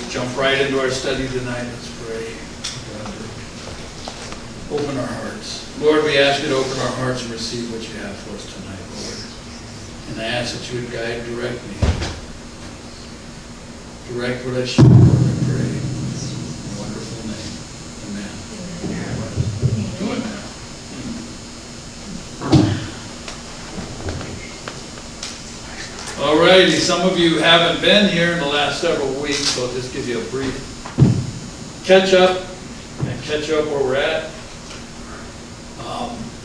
jump right into our study tonight. Let's pray. Open our hearts. Lord, we ask you to open our hearts and receive what you have for us tonight, Lord. And I ask that you would guide and direct me. Direct what I should, Lord, I pray. In your wonderful name. Amen. Go ahead now. All righty, some of you haven't been here in the last several weeks, so I'll just give you a brief catch up where we're at.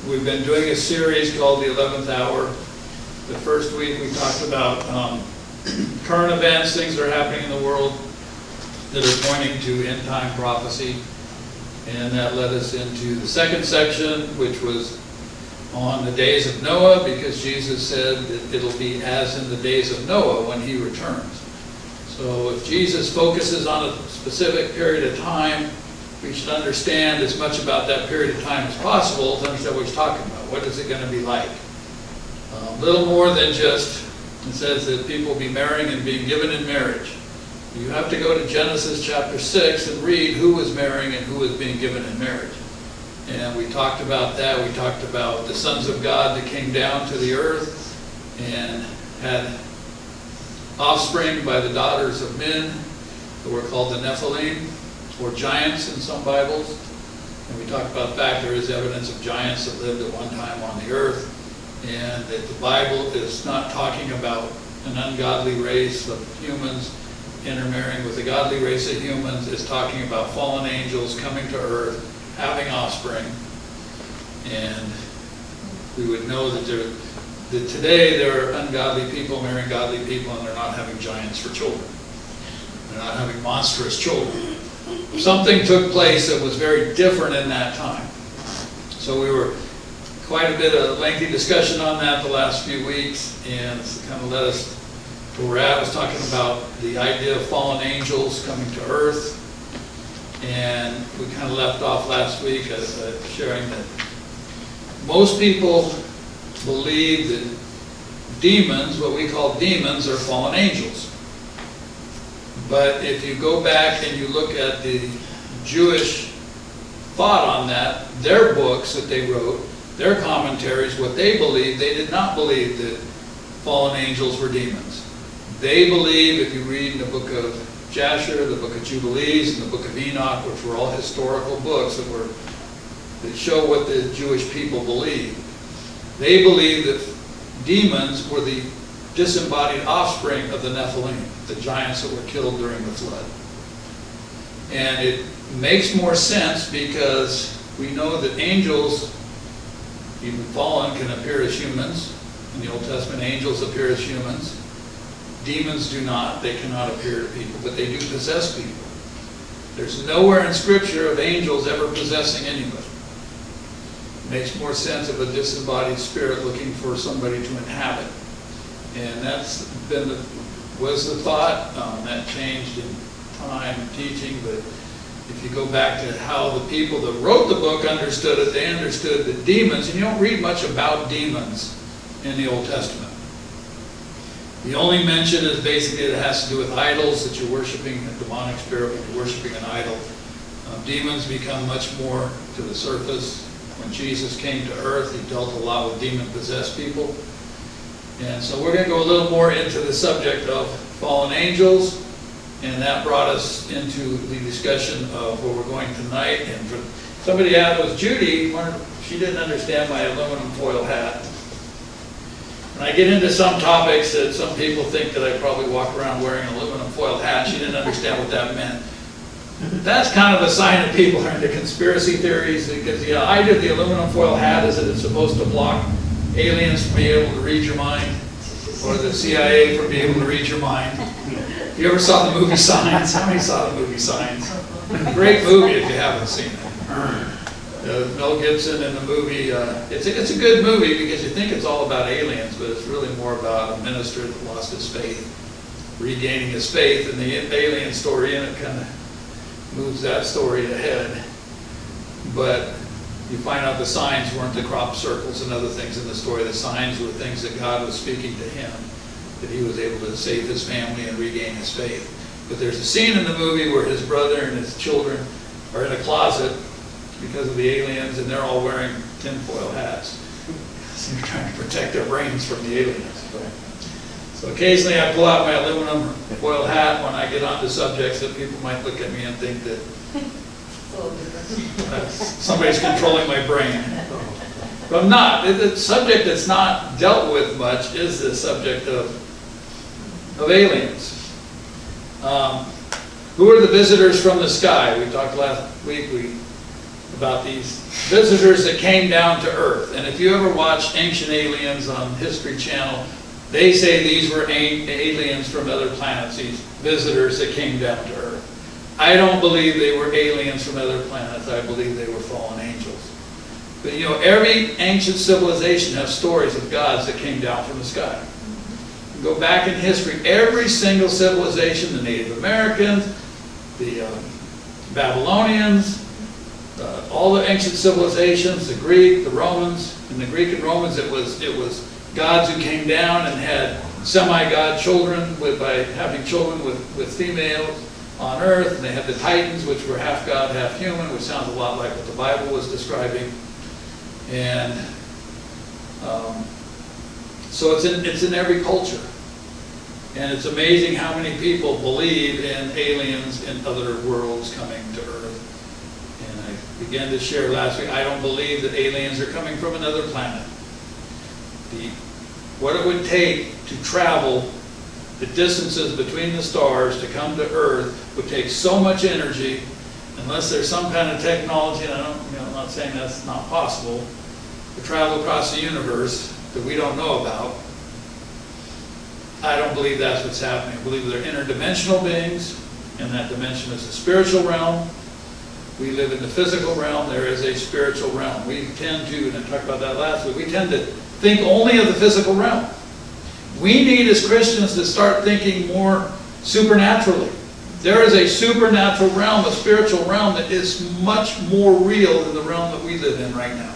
We've been doing a series called The 11th Hour. The first week we talked about current events, things that are happening in the world that are pointing to end time prophecy. And that led us into the second section, which was on the days of Noah, because Jesus said that it'll be as in the days of Noah when he returns. So if Jesus focuses on a specific period of time, we should understand as much about that period of time as possible to understand what he's talking about. What is it going to be like? A little more than just, it says that people will be marrying and being given in marriage. You have to go to Genesis chapter 6 and read who was marrying and who was being given in marriage. And we talked about that. We talked about the sons of God that came down to the earth and had offspring by the daughters of men who were called the Nephilim, or giants in some Bibles. And we talked about the fact there is evidence of giants that lived at one time on the earth, and that the Bible is not talking about an ungodly race of humans intermarrying with a godly race of humans. It's talking about fallen angels coming to earth, having offspring. And we would know that today there are ungodly people marrying godly people, and they're not having giants for children. They're not having monstrous children. Something took place that was very different in that time. So we were quite a bit of lengthy discussion on that the last few weeks, and it's kind of led us to where we're at. I was talking about the idea of fallen angels coming to earth, and we kind of left off last week sharing that most people believe that demons, what we call demons, are fallen angels. But if you go back and you look at the Jewish thought on that, their books that they wrote, their commentaries, what they believed, they did not believe that fallen angels were demons. They believe, if you read in the book of Jasher, the book of Jubilees, and the book of Enoch, which were all historical books that show what the Jewish people believed, they believed that demons were the disembodied offspring of the Nephilim, the giants that were killed during the flood. And it makes more sense because we know that angels, even fallen, can appear as humans. In the Old Testament, angels appear as humans. Demons do not. They cannot appear to people, but they do possess people. There's nowhere in Scripture of angels ever possessing anybody. It makes more sense of a disembodied spirit looking for somebody to inhabit. And that's was the thought. That changed in time and teaching, but if you go back to how the people that wrote the book understood it, they understood that demons, and you don't read much about demons in the Old Testament. The only mention is basically it has to do with idols, that you're worshiping a demonic spirit when you're worshiping an idol. Demons become much more to the surface. When Jesus came to earth, he dealt a lot with demon-possessed people. And so we're going to go a little more into the subject of fallen angels, and that brought us into the discussion of where we're going tonight. And for somebody out, it was Judy, she didn't understand my aluminum foil hat. And I get into some topics that some people think that I probably walk around wearing an aluminum foil hat. She didn't understand what that meant. That's kind of a sign that people are into conspiracy theories, because the idea of the aluminum foil hat is that it's supposed to block aliens from being able to read your mind, or the CIA from being able to read your mind. You ever saw the movie Signs? How many saw the movie Signs? Great movie if you haven't seen it. Mel Gibson in the movie, it's a good movie because you think it's all about aliens, but it's really more about a minister that lost his faith, regaining his faith, and the alien story in it kind of moves that story ahead. But you find out the signs weren't the crop circles and other things in the story. The signs were things that God was speaking to him, that he was able to save his family and regain his faith. But there's a scene in the movie where his brother and his children are in a closet because of the aliens, and they're all wearing tinfoil hats. So they're trying to protect their brains from the aliens. So occasionally I pull out my aluminum foil hat when I get onto subjects that people might look at me and think that somebody's controlling my brain. But I'm not. The subject that's not dealt with much is the subject of aliens. Who are the visitors from the sky? We talked last week about these visitors that came down to Earth. And if you ever watched Ancient Aliens on History Channel, they say these were aliens from other planets, these visitors that came down to Earth. I don't believe they were aliens from other planets. I believe they were fallen angels. But you know, every ancient civilization has stories of gods that came down from the sky. You go back in history, every single civilization, the Native Americans, the Babylonians, all the ancient civilizations, the Greek, the Romans. In the Greek and Romans, it was gods who came down and had semi-god children by having children with females on Earth. And they had the Titans, which were half god, half human, which sounds a lot like what the Bible was describing. And so it's in every culture. And it's amazing how many people believe in aliens in other worlds coming to Earth. And I began to share last week, I don't believe that aliens are coming from another planet. What it would take to travel the distances between the stars to come to Earth would take so much energy, unless there's some kind of technology, and I'm not saying that's not possible, to travel across the universe that we don't know about. I don't believe that's what's happening. I believe they're interdimensional beings, and that dimension is the spiritual realm. We live in the physical realm. There is a spiritual realm. We tend to, and I talked about that last week, we tend to think only of the physical realm. We need as Christians to start thinking more supernaturally. There is a supernatural realm, a spiritual realm that is much more real than the realm that we live in right now.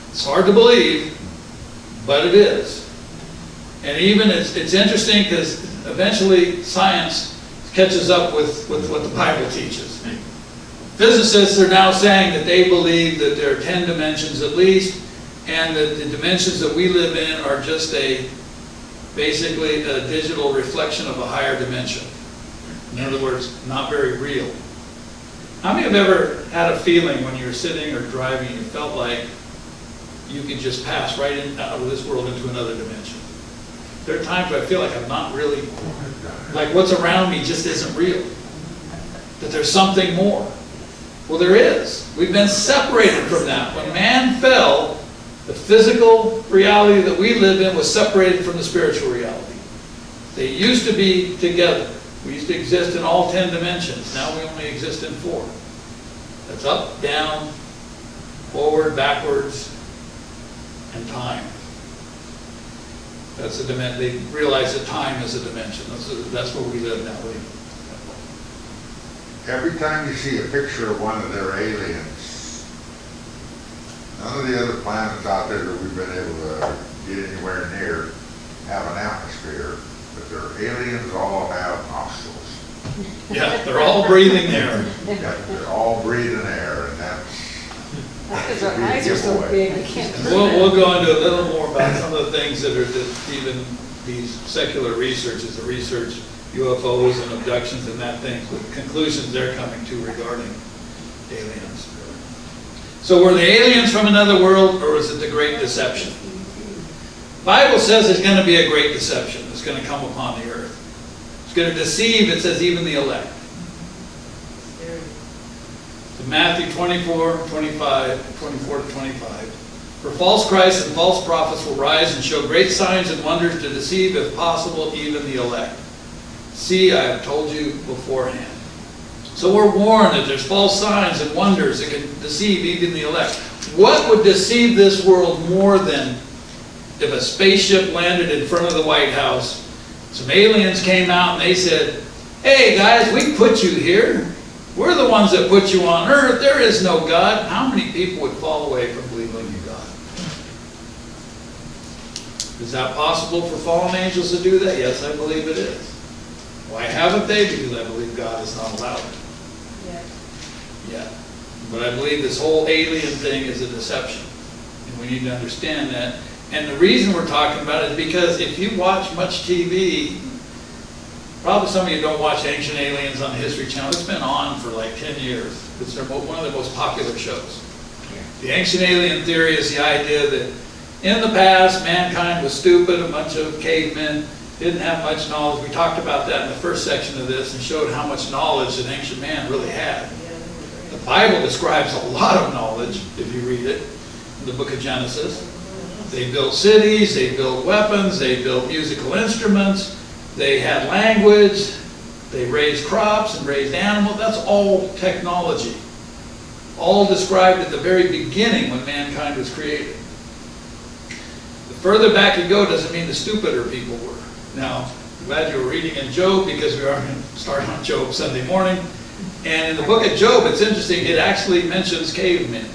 It's hard to believe, but it is. And even it's interesting because eventually science catches up with what the Bible teaches. Physicists are now saying that they believe that there are 10 dimensions at least, and that the dimensions that we live in are just basically a digital reflection of a higher dimension. In other words, not very real. How many have ever had a feeling when you're sitting or driving, you felt like you could just pass right out of this world into another dimension? There are times where I feel like I'm not really, like what's around me just isn't real. That there's something more. Well, there is. We've been separated from that. When man fell, the physical reality that we live in was separated from the spiritual reality. They used to be together. We used to exist in all 10 dimensions. Now we only exist in 4. That's up, down, forward, backwards, and time. That's a dimension. They realize that time is a dimension. That's where we live now. Every time you see a picture of one of their aliens, none of the other planets out there that we've been able to get anywhere near have an atmosphere, but their aliens all have nostrils. Yeah, they're all breathing air. Yeah, they're all breathing air, and that's because our eyes are so big, we can't. We'll go into a little more about some of the things that even these secular researchers, the research UFOs and abductions and that things, with conclusions they're coming to regarding aliens. So were the aliens from another world, or was it the Great Deception? The Bible says there's going to be a great deception that's going to come upon the earth. It's going to deceive, it says, even the elect. So Matthew 24 to 25. For false Christs and false prophets will rise and show great signs and wonders to deceive, if possible, even the elect. See, I have told you beforehand. So we're warned that there's false signs and wonders that can deceive even the elect. What would deceive this world more than if a spaceship landed in front of the White House, some aliens came out and they said, hey guys, we put you here. We're the ones that put you on earth. There is no God. How many people would fall away from believing in God? Is that possible for fallen angels to do that? Yes, I believe it is. Why haven't they? Because I believe God has not allowed it yet. But I believe this whole alien thing is a deception. And we need to understand that. And the reason we're talking about it is because if you watch much TV, probably some of you don't watch Ancient Aliens on the History Channel. It's been on for like 10 years. It's one of the most popular shows. The ancient alien theory is the idea that in the past, mankind was stupid, a bunch of cavemen, didn't have much knowledge. We talked about that in the first section of this and showed how much knowledge an ancient man really had. The Bible describes a lot of knowledge, if you read it, in the book of Genesis. They built cities, they built weapons, they built musical instruments, they had language, they raised crops and raised animals. That's all technology. All described at the very beginning when mankind was created. The further back you go doesn't mean the stupider people were. Now, I'm glad you were reading in Job, because we are going to start on Job Sunday morning. And in the book of Job, it's interesting, it actually mentions cavemen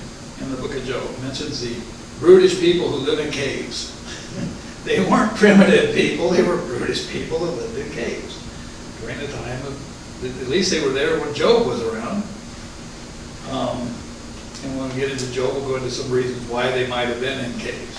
in the book of Job. It mentions the brutish people who live in caves. They weren't primitive people, they were brutish people who lived in caves during the time of, at least they were there when Job was around. And when we get into Job, we'll go into some reasons why they might have been in caves.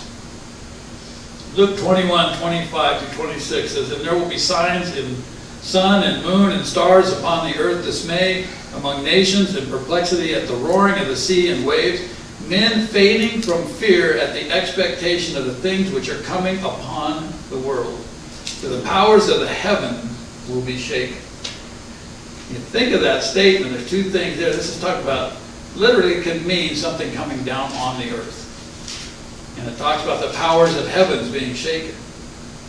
Luke 21:25-26 says, "And there will be signs in sun and moon and stars upon the earth, dismay among nations, and perplexity at the roaring of the sea and waves, men fainting from fear at the expectation of the things which are coming upon the world. For the powers of the heaven will be shaken." You think of that statement, there's two things there. This is talking about, literally can mean something coming down on the earth. And it talks about the powers of heavens being shaken.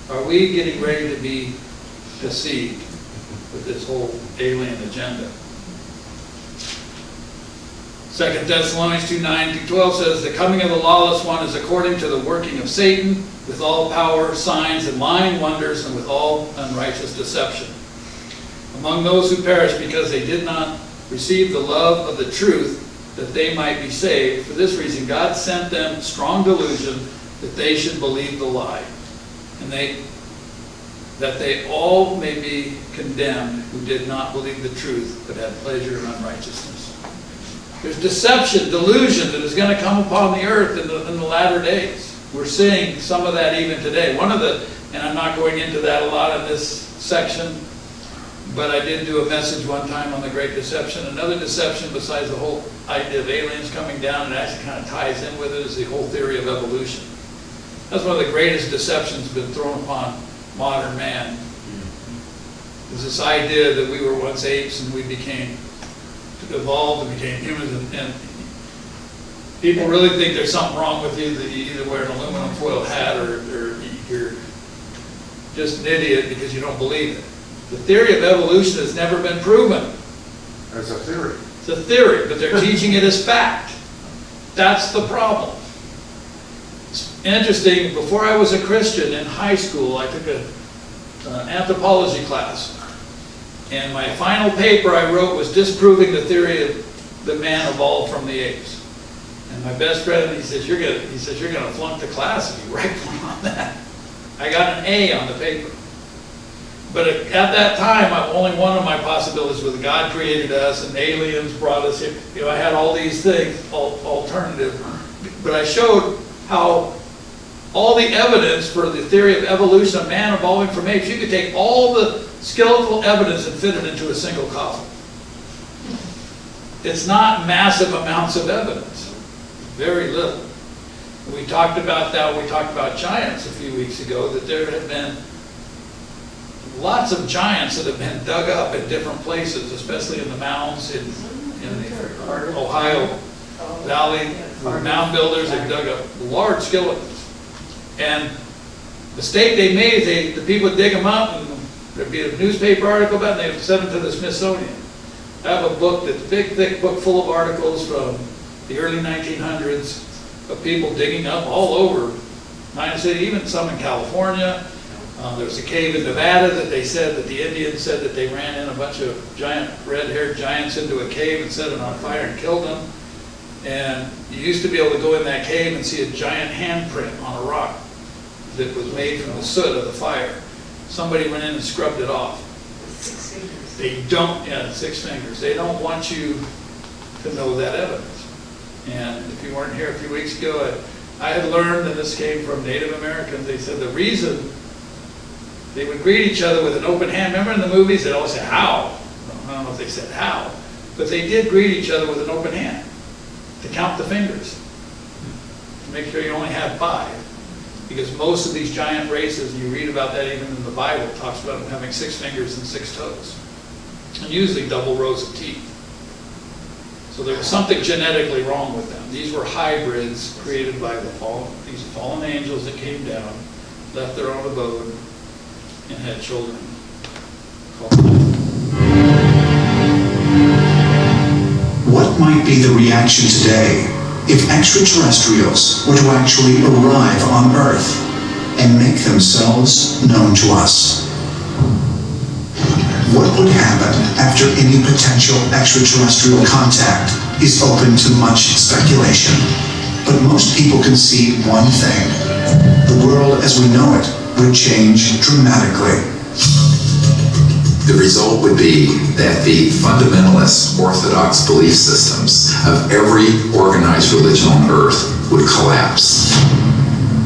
Are we getting ready to be deceived with this whole alien agenda? 2 Thessalonians 2:9-12 says, "The coming of the lawless one is according to the working of Satan, with all power, signs, and lying wonders, and with all unrighteous deception, among those who perish because they did not receive the love of the truth, that they might be saved. For this reason God sent them strong delusion, that they should believe the lie, and that they all may be condemned who did not believe the truth, but had pleasure in unrighteousness." There's deception, delusion that is going to come upon the earth in the latter days. We're seeing some of that even today. And I'm not going into that a lot in this section, but I did do a message one time on the Great Deception. Another deception besides the whole idea of aliens coming down, and actually kind of ties in with it, is the whole theory of evolution. That's one of the greatest deceptions been thrown upon modern man. Is this idea that we were once apes and we evolved and became humans, and people really think there's something wrong with you, that you either wear an aluminum foil hat or you're just an idiot because you don't believe it. The theory of evolution has never been proven. It's a theory. It's a theory, but they're teaching it as fact. That's the problem. It's interesting, before I was a Christian in high school, I took an anthropology class. And my final paper I wrote was disproving the theory of the man evolved from the apes. And my best friend, he says, you're gonna flunk the class if you write one on that. I got an A on the paper. But at that time, only one of my possibilities was God created us and aliens brought us here. You know, I had all these things, alternative. But I showed how all the evidence for the theory of evolution of man evolving from apes, you could take all the skeletal evidence and fit it into a single column. It's not massive amounts of evidence. Very little. We talked about that when we talked about giants a few weeks ago, that there have been lots of giants that have been dug up in different places, especially in the mounds in the Ohio Valley. Mound builders have dug up large skeletons. And the mistake they made is the people would dig them up, and there'd be a newspaper article about it, and they would send them to the Smithsonian. I have a book, that's a big, thick book full of articles from the early 1900s of people digging up all over the United States, even some in California. There's a cave in Nevada that they said that the Indians said that they ran in a bunch of giant red-haired giants into a cave and set it on fire and killed them. And you used to be able to go in that cave and see a giant handprint on a rock that was made from the soot of the fire. Somebody went in and scrubbed it off. 6 fingers. They don't, yeah, 6 fingers. They don't want you to know that evidence. And if you weren't here a few weeks ago, I had learned, and this came from Native Americans, they said the reason they would greet each other with an open hand. Remember in the movies, they'd always say, how? I don't know if they said how, but they did greet each other with an open hand to count the fingers, to make sure you only have 5. Because most of these giant races, and you read about that even in the Bible, it talks about them having 6 fingers and 6 toes, and usually double rows of teeth. So there was something genetically wrong with them. These were hybrids created by these fallen angels that came down, left their own abode, and had children called men. What might be the reaction today if extraterrestrials were to actually arrive on Earth and make themselves known to us? What would happen after any potential extraterrestrial contact is open to much speculation? But most people can see one thing. The world as we know it would change dramatically. The result would be that the fundamentalist orthodox belief systems of every organized religion on earth would collapse,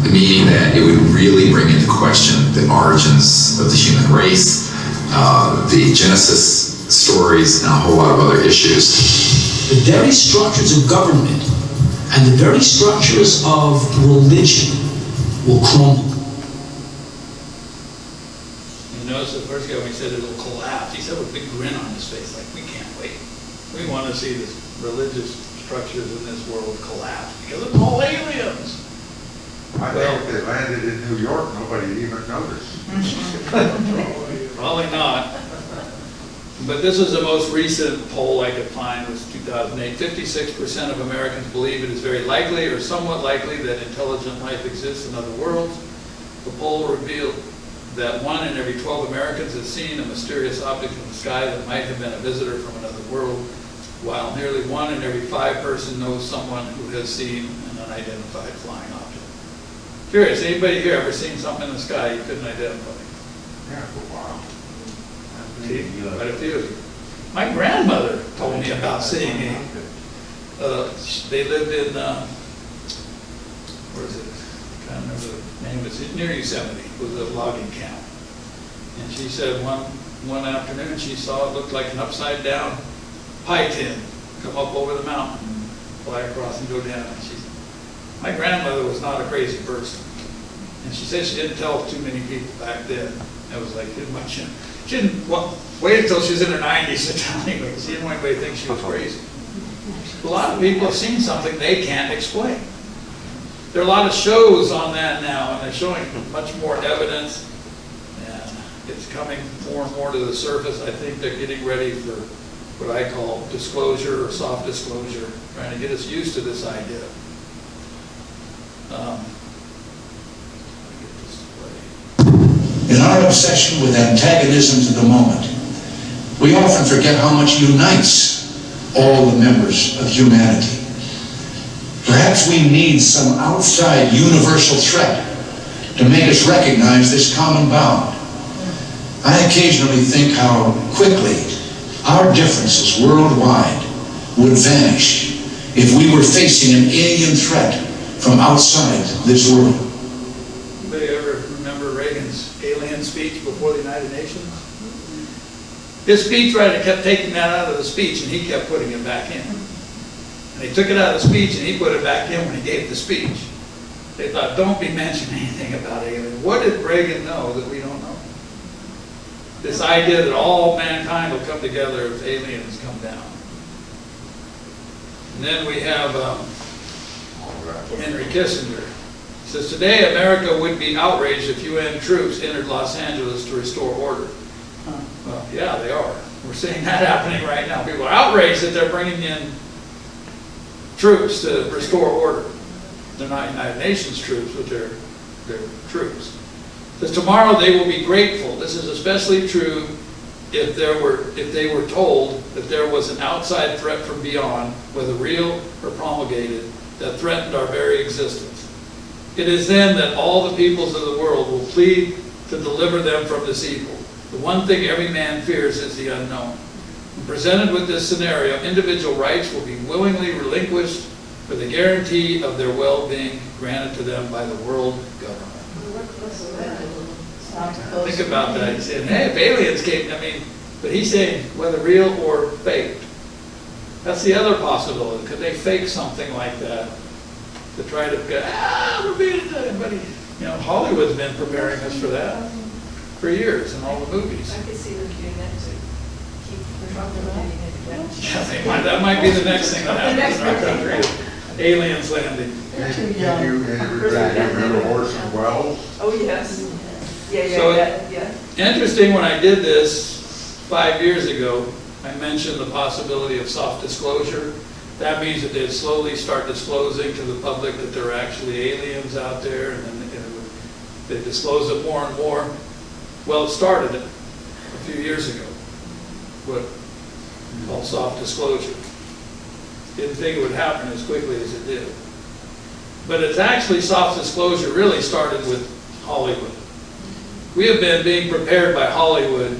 meaning that it would really bring into question the origins of the human race, the Genesis stories, and a whole lot of other issues. The very structures of government and the very structures of religion will crumble. Notice the first guy when he said it'll collapse, he said with a big grin on his face, like, we can't wait. We want to see this religious structures in this world collapse because it's all aliens. I think if they landed in New York, nobody'd even notice. Probably not. But this is the most recent poll I could find, was 2008. 56% of Americans believe it is very likely or somewhat likely that intelligent life exists in other worlds. The poll revealed that 1 in every 12 Americans has seen a mysterious object in the sky that might have been a visitor from another world, while nearly 1 in every 5 person knows someone who has seen an unidentified flying object. Curious, anybody here ever seen something in the sky you couldn't identify? Yeah, for a while. See, quite a few of you. My grandmother told me about seeing they lived in, where is it? I can't remember the name. It's near Yosemite. It was a logging camp. And she said one afternoon she saw it looked like an upside down pie tin come up over the mountain, fly across and go down. And my grandmother was not a crazy person. And she said she didn't tell too many people back then. It was like, she didn't wait until she was in her 90s to tell anybody. She didn't want anybody to think she was crazy. A lot of people have seen something they can't explain. There are a lot of shows on that now, and they're showing much more evidence, and it's coming more and more to the surface. I think they're getting ready for what I call disclosure or soft disclosure, trying to get us used to this idea. In our obsession with antagonisms of the moment, we often forget how much unites all the members of humanity. Perhaps we need some outside universal threat to make us recognize this common bound. I occasionally think how quickly our differences worldwide would vanish if we were facing an alien threat from outside this world. Anybody ever remember Reagan's alien speech before the United Nations? His speechwriter kept taking that out of the speech and he kept putting it back in. And they took it out of the speech and he put it back in when he gave the speech. They thought, don't be mentioning anything about aliens. What did Reagan know that we don't know? This idea that all mankind will come together if aliens come down. And then we have Henry Kissinger. He says, today America would be outraged if UN troops entered Los Angeles to restore order. Well, yeah, they are. We're seeing that happening right now. People are outraged that they're bringing in troops to restore order. They're not United Nations troops, but they're troops. It says tomorrow they will be grateful. This is especially true if they were told that there was an outside threat from beyond, whether real or promulgated, that threatened our very existence. It is then that all the peoples of the world will plead to deliver them from this evil. The one thing every man fears is the unknown. When presented with this scenario, individual rights will be willingly relinquished for the guarantee of their well-being granted to them by the world government. Think about that. He's saying, hey, if aliens came, I mean, but he's saying whether real or faked. That's the other possibility. Could they fake something like that to try to get, we're being but you know, Hollywood's been preparing us for that for years in all the movies. I could see them doing that to keep the trouble from Yeah, that might be the next thing that happens in our country. Aliens landing. Can you remember Orson Welles? Oh, yes. Yeah, So, yeah. Interesting, when I did this 5 years ago, I mentioned the possibility of soft disclosure. That means that they'd slowly start disclosing to the public that there are actually aliens out there, and then they disclose it more and more. Well, it started a few years ago, what called soft disclosure. Didn't think it would happen as quickly as it did. But it's actually, soft disclosure really started with Hollywood. We have been being prepared by Hollywood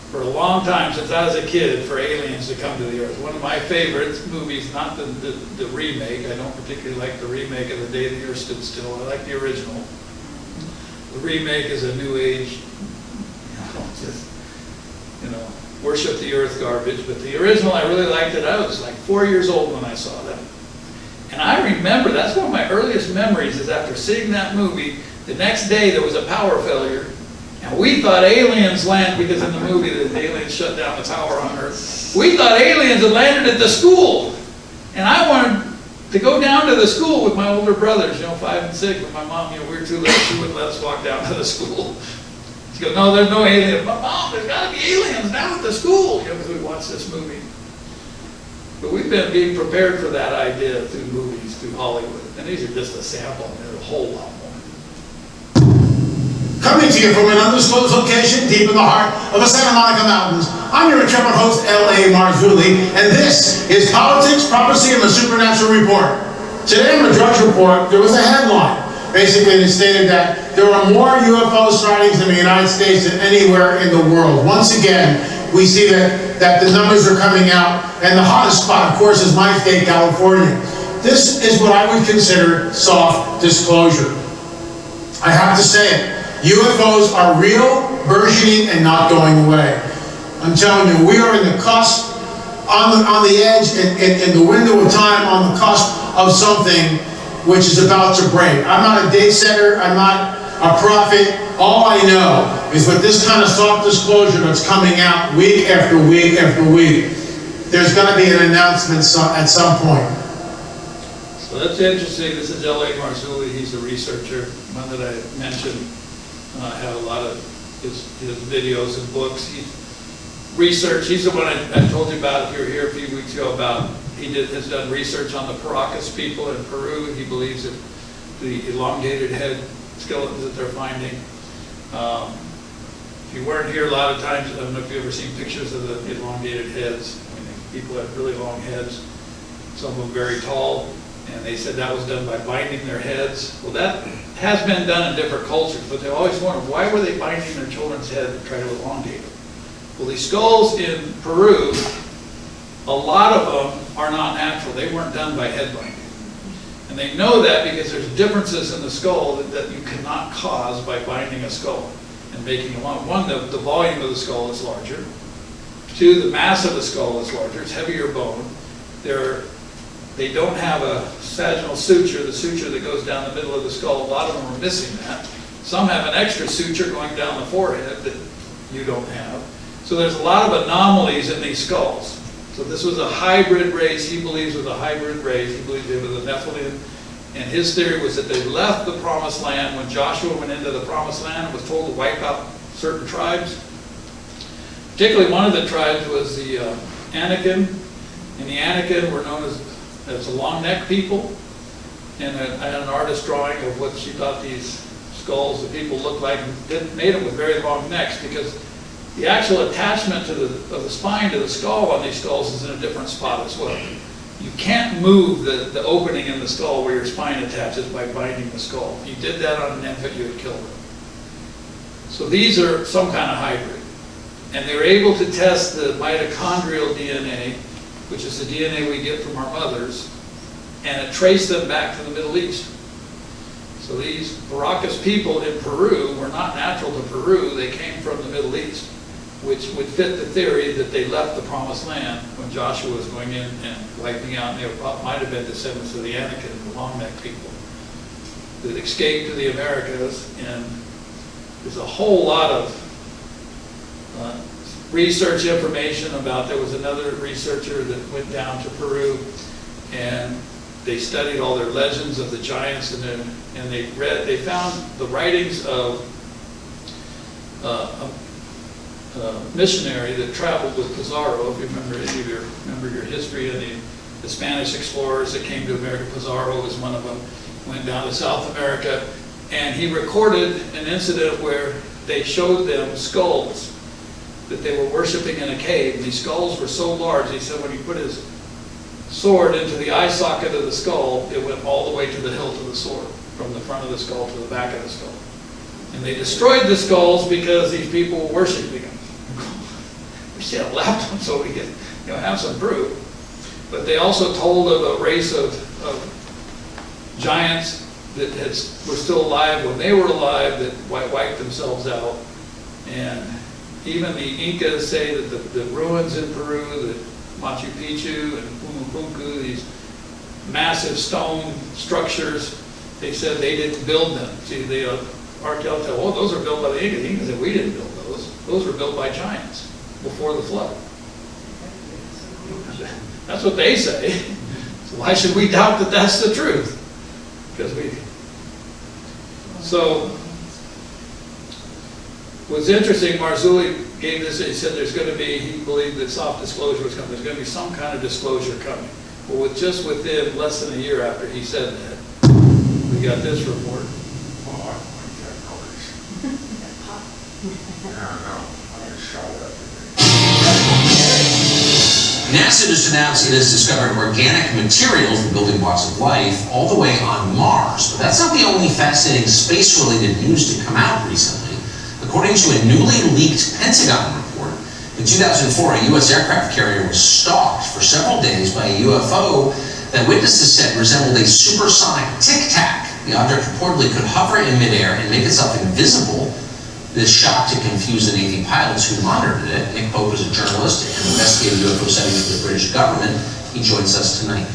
for a long time, since I was a kid, for aliens to come to the earth. One of my favorite movies, not the remake, I don't particularly like the remake of The Day the Earth Stood Still, I like the original. The remake is a new age, worship the earth garbage, but the original, I really liked it. I was like 4 years old when I saw that. And I remember, that's one of my earliest memories, is after seeing that movie, the next day there was a power failure, and we thought aliens landed, because in the movie the aliens shut down the power on Earth. We thought aliens had landed at the school, and I wanted to go down to the school with my older brothers, 5 and 6, but my mom, we were too late, she wouldn't let us walk down to the school. She goes, no, there's no aliens. But Mom, there's got to be aliens down at the school, because we watched this movie. But we've been being prepared for that idea through movies, through Hollywood. And these are just a sample, and there's a whole lot more. Coming to you from an undisclosed location deep in the heart of the Santa Monica Mountains, I'm your intrepid host, L.A. Marzulli, and this is Politics, Prophecy, and the Supernatural Report. Today on the Drugs Report, there was a headline. Basically, it stated that there are more UFO sightings in the United States than anywhere in the world. Once again, we see that the numbers are coming out, and the hottest spot, of course, is my state, California. This is what I would consider soft disclosure. I have to say it. UFOs are real, burgeoning, and not going away. I'm telling you, we are in the cusp, on the edge, in the window of time, on the cusp of something which is about to break. I'm not a date setter, I'm not a prophet. All I know is with this kind of soft disclosure that's coming out week after week after week, there's going to be an announcement at some point. So that's interesting. This is L.A. Marzulli. He's a researcher, one that I mentioned. I have a lot of his videos and books. He's the one I told you about, if you were here a few weeks ago, about has done research on the Paracas people in Peru. He believes that the elongated head skeletons that they're finding. If you weren't here a lot of times, I don't know if you've ever seen pictures of the elongated heads. I mean, people have really long heads, some of them very tall, and they said that was done by binding their heads. Well, that has been done in different cultures, but they always wondered, why were they binding their children's head to try to elongate them? Well, these skulls in Peru, a lot of them are not natural. They weren't done by head binding. And they know that because there's differences in the skull that you cannot cause by binding a skull and making it long. One, the volume of the skull is larger. Two, the mass of the skull is larger. It's heavier bone. They don't have a sagittal suture, the suture that goes down the middle of the skull. A lot of them are missing that. Some have an extra suture going down the forehead that you don't have. So there's a lot of anomalies in these skulls. So this was a hybrid race. He believes it was a hybrid race. He believes it was a Nephilim. And his theory was that they left the Promised Land when Joshua went into the Promised Land and was told to wipe out certain tribes. Particularly one of the tribes was the Anakim. And the Anakim were known as the long neck people. And I had an artist drawing of what she thought these skulls of people looked like, and made them with very long necks, because the actual attachment of the spine to the skull on these skulls is in a different spot as well. You can't move the opening in the skull where your spine attaches by binding the skull. If you did that on an infant, you would kill them. So these are some kind of hybrid. And they were able to test the mitochondrial DNA, which is the DNA we get from our mothers, and it traced them back to the Middle East. So these Baracus people in Peru were not natural to Peru, they came from the Middle East, which would fit the theory that they left the Promised Land when Joshua was going in and wiping out, and they might have been descendants of the Anakim, the long-neck people, that escaped to the Americas. And there's a whole lot of research information about, there was another researcher that went down to Peru and they studied all their legends of the giants, and they found the writings of a missionary that traveled with Pizarro. If you remember your history, and the Spanish explorers that came to America, Pizarro was one of them, went down to South America, and he recorded an incident where they showed them skulls that they were worshiping in a cave. And these skulls were so large, he said when he put his sword into the eye socket of the skull, it went all the way to the hilt of the sword, from the front of the skull to the back of the skull. And they destroyed the skulls because these people were worshiping them. We should have left them so we could, have some proof. But they also told of a race of giants that were still alive when they were alive, that wiped themselves out. And even the Incas say that the ruins in Peru, the Machu Picchu and Pumapunku, these massive stone structures, they said they didn't build them. See, the archaeologists said, well, those are built by the Incas. The Incas said, we didn't build those. Those were built by giants before the flood. That's what they say. So why should we doubt that that's the truth? Because so, what's interesting, Marzulli gave this, he said there's going to be, he believed that soft disclosure was coming. There's going to be some kind of disclosure coming. Well, just within less than a year after he said that, we got this report. Oh, I like that noise. Yeah, I know. I just shot that today. NASA just announced it has discovered organic materials, the building blocks of life, all the way on Mars. But that's not the only fascinating space-related news to come out recently. According to a newly leaked Pentagon report, in 2004, a U.S. aircraft carrier was stalked for several days by a UFO that witnesses said resembled a supersonic tic-tac. The object reportedly could hover in midair and make itself invisible. This shocked and confused the Navy pilots who monitored it. Nick Pope is a journalist and investigated UFO sightings with the British government. He joins us tonight.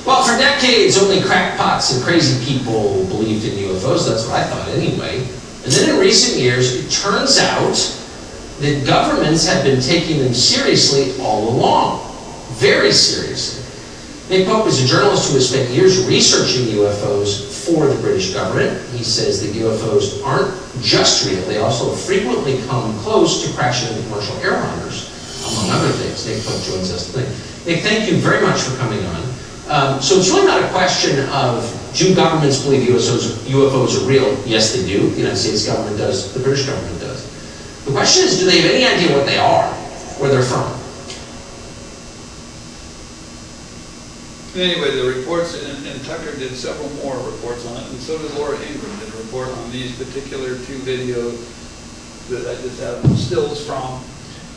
Well, for decades, only crackpots and crazy people believed in UFOs. That's what I thought anyway. And then in recent years, it turns out that governments have been taking them seriously all along. Very seriously. Nick Pope is a journalist who has spent years researching UFOs for the British government. He says that UFOs aren't just real. They also frequently come close to crashing into commercial airliners, among other things. Nick Pope joins us today. Nick, thank you very much for coming on. So it's really not a question of, do governments believe UFOs are real? Yes, they do. The United States government does. The British government does. The question is, do they have any idea what they are, where they're from? Anyway, the reports, and Tucker did several more reports on it, and so did Laura Ingram did a report on these particular two videos that I just have stills from.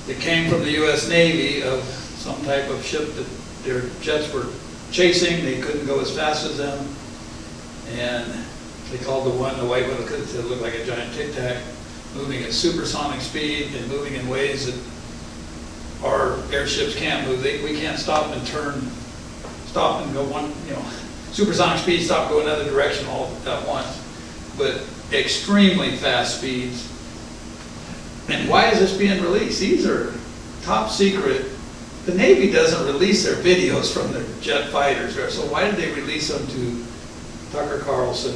It came from the U.S. Navy of some type of ship that their jets were chasing. They couldn't go as fast as them, and they called the white one, because it looked like a giant tic-tac, moving at supersonic speed and moving in ways that our airships can't move. We can't stop and go one, supersonic speed, stop, go another direction all at once. But extremely fast speeds. And why is this being released? These are top secret. The Navy doesn't release their videos from their jet fighters, so why did they release them to Tucker Carlson?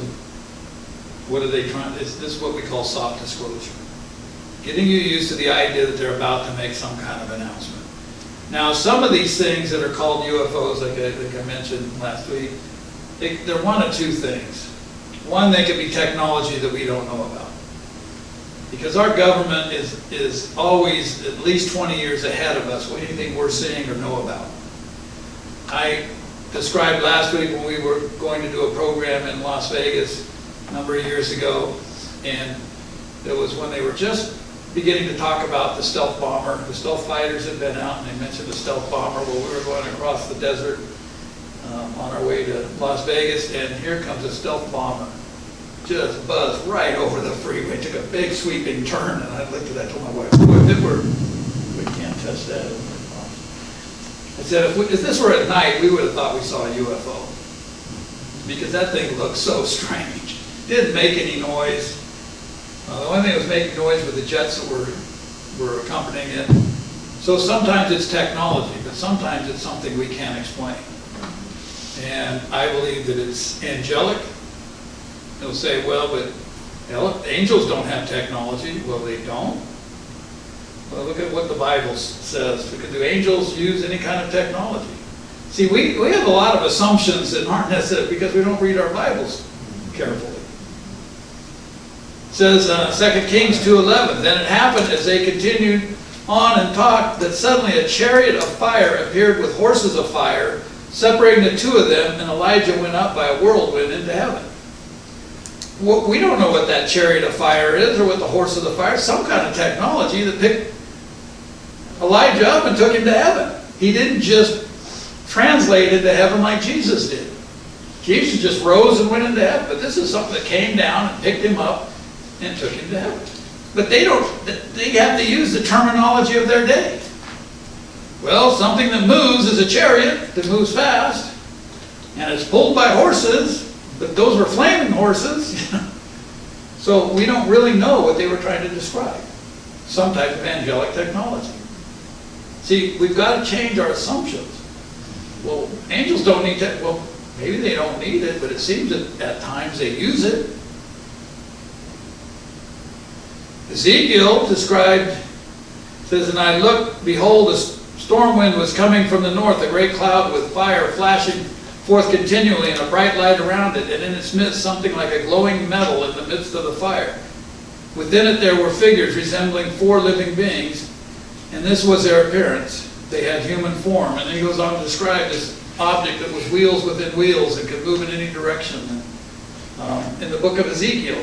What are they trying? This is what we call soft disclosure. Getting you used to the idea that they're about to make some kind of announcement. Now, some of these things that are called UFOs, like I mentioned last week, they're one of two things. One, they could be technology that we don't know about. Because our government is always at least 20 years ahead of us with anything we're seeing or know about. I described last week when we were going to do a program in Las Vegas a number of years ago, and it was when they were just beginning to talk about the stealth bomber. The stealth fighters had been out, and they mentioned the stealth bomber. Well, we were going across the desert on our way to Las Vegas, and here comes a stealth bomber. Just buzzed right over the freeway, took a big sweeping turn, and I looked at that, told my wife, boy, we can't touch that. I said, if this were at night, we would have thought we saw a UFO. Because that thing looked so strange. Didn't make any noise. The only thing that was making noise were the jets that were accompanying it. So sometimes it's technology, but sometimes it's something we can't explain. And I believe that it's angelic. They'll say, well, but angels don't have technology. Well, they don't. Well, look at what the Bible says. Do angels use any kind of technology? See, we have a lot of assumptions that aren't necessary because we don't read our Bibles carefully. It says 2 Kings 2:11, then it happened as they continued on and talked that suddenly a chariot of fire appeared with horses of fire, separating the two of them, and Elijah went up by a whirlwind into heaven. We don't know what that chariot of fire is or what the horses of fire is. Some kind of technology that picked Elijah up and took him to heaven. He didn't just translate into heaven like Jesus did. Jesus just rose and went into heaven. But this is something that came down and picked him up and took him to heaven. But they have to use the terminology of their day. Well, something that moves is a chariot that moves fast, and it's pulled by horses, but those were flaming horses. So we don't really know what they were trying to describe. Some type of angelic technology. See, we've got to change our assumptions. Well, angels don't need that. Well, maybe they don't need it, but it seems that at times they use it. Ezekiel described, says, and I looked, behold, a storm wind was coming from the north, a great cloud with fire flashing forth continually, and a bright light around it, and in its midst something like a glowing metal in the midst of the fire. Within it there were figures resembling 4 living beings, and this was their appearance. They had human form. And then he goes on to describe this object that was wheels within wheels and could move in any direction. In the book of Ezekiel,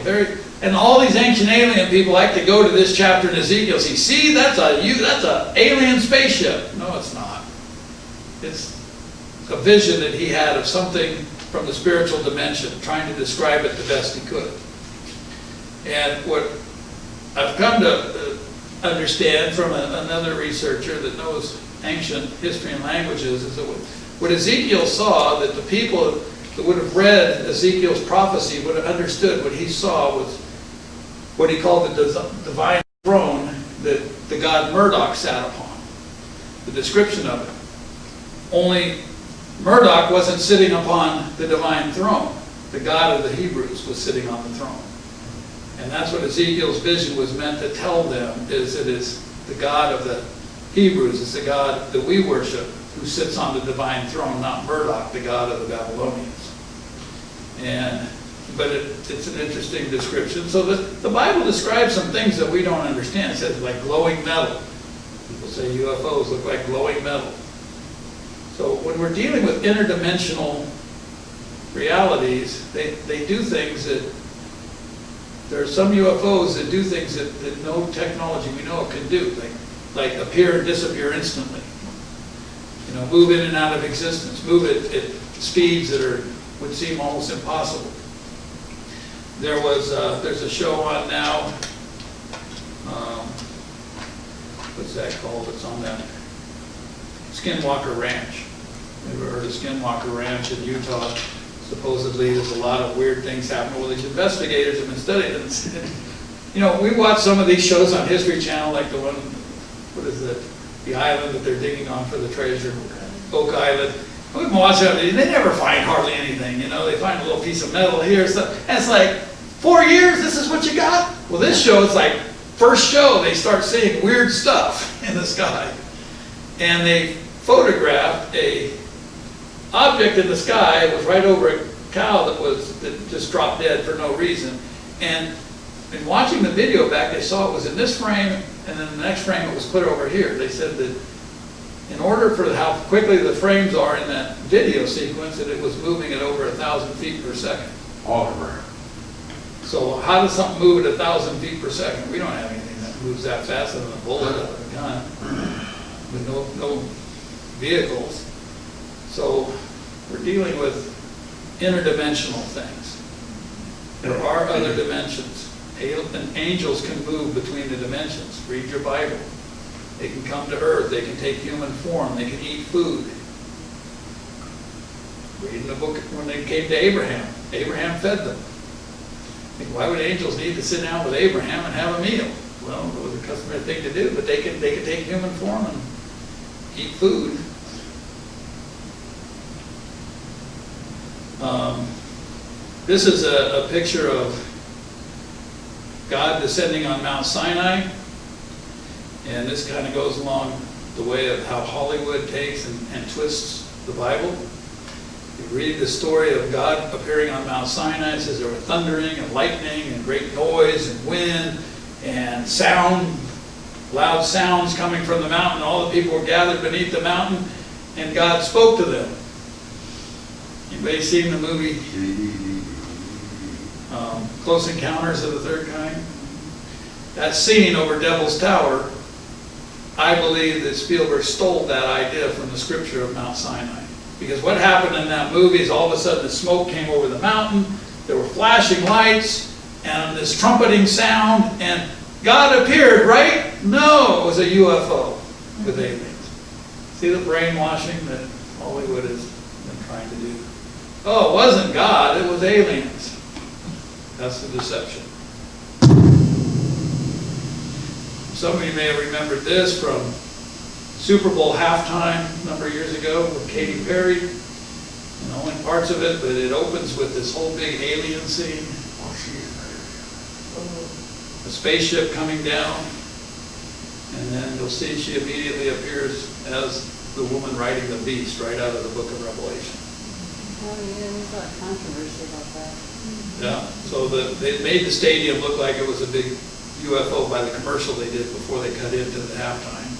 and all these ancient alien people like to go to this chapter in Ezekiel. See, that's a alien spaceship. No, it's not. It's a vision that he had of something from the spiritual dimension, trying to describe it the best he could. And what I've come to understand from another researcher that knows ancient history and languages is that what Ezekiel saw, that the people that would have read Ezekiel's prophecy would have understood what he saw was what he called the divine throne that the god Marduk sat upon. The description of it. Only Marduk wasn't sitting upon the divine throne. The God of the Hebrews was sitting on the throne. And that's what Ezekiel's vision was meant to tell them, is it is the God of the Hebrews, it's the God that we worship, who sits on the divine throne, not Marduk, the God of the Babylonians. But it's an interesting description. So the Bible describes some things that we don't understand. It says like glowing metal. People say UFOs look like glowing metal. So when we're dealing with interdimensional realities, they do things that, there are some UFOs that do things that no technology we know can do, like appear and disappear instantly. You know, move in and out of existence, move at speeds that would seem almost impossible. There's a show on now, what's that called? It's on that Skinwalker Ranch. Ever heard of Skinwalker Ranch in Utah? Supposedly there's a lot of weird things happening. Well, these investigators have been studying it. You know, we watch some of these shows on History Channel, like the one, what is it? The island that they're digging on for the treasure, Oak Island. We've been watching it, they never find hardly anything, you know. They find a little piece of metal here, and it's like, 4 years, this is what you got? Well, this show, it's like, first show, they start seeing weird stuff in the sky. And they photographed a object in the sky. It was right over a cow that just dropped dead for no reason. And in watching the video back, they saw it was in this frame, and then the next frame it was clear over here. They said that in order for how quickly the frames are in that video sequence, that it was moving at over 1,000 feet per second. All around. So how does something move at 1,000 feet per second? We don't have anything that moves that fast than a bullet out of a gun with no vehicles. So we're dealing with interdimensional things. There are other dimensions. And angels can move between the dimensions. Read your Bible. They can come to earth. They can take human form. They can eat food. Read in the book when they came to Abraham. Abraham fed them. Why would angels need to sit down with Abraham and have a meal? Well, it was a customary thing to do, but they could take human form and eat food. This is a picture of God descending on Mount Sinai, and this kind of goes along the way of how Hollywood takes and twists the Bible. You read the story of God appearing on Mount Sinai. It says there were thundering and lightning and great noise and wind and sound, loud sounds coming from the mountain. All the people were gathered beneath the mountain, and God spoke to them. Anybody seen the movie Close Encounters of the Third Kind? That scene over Devil's Tower, I believe that Spielberg stole that idea from the scripture of Mount Sinai. Because what happened in that movie is all of a sudden the smoke came over the mountain, there were flashing lights, and this trumpeting sound, and God appeared, right? No, it was a UFO with aliens. See the brainwashing that Hollywood has been trying to do? Oh, it wasn't God, it was aliens. That's the deception. Some of you may have remembered this from Super Bowl halftime a number of years ago with Katy Perry. And only parts of it, but it opens with this whole big alien scene. A spaceship coming down, and then you'll see she immediately appears as the woman riding the beast right out of the book of Revelation. Oh, yeah, there's a lot of controversy about that. Yeah, so they made the stadium look like it was a big UFO by the commercial they did before they cut into the halftime.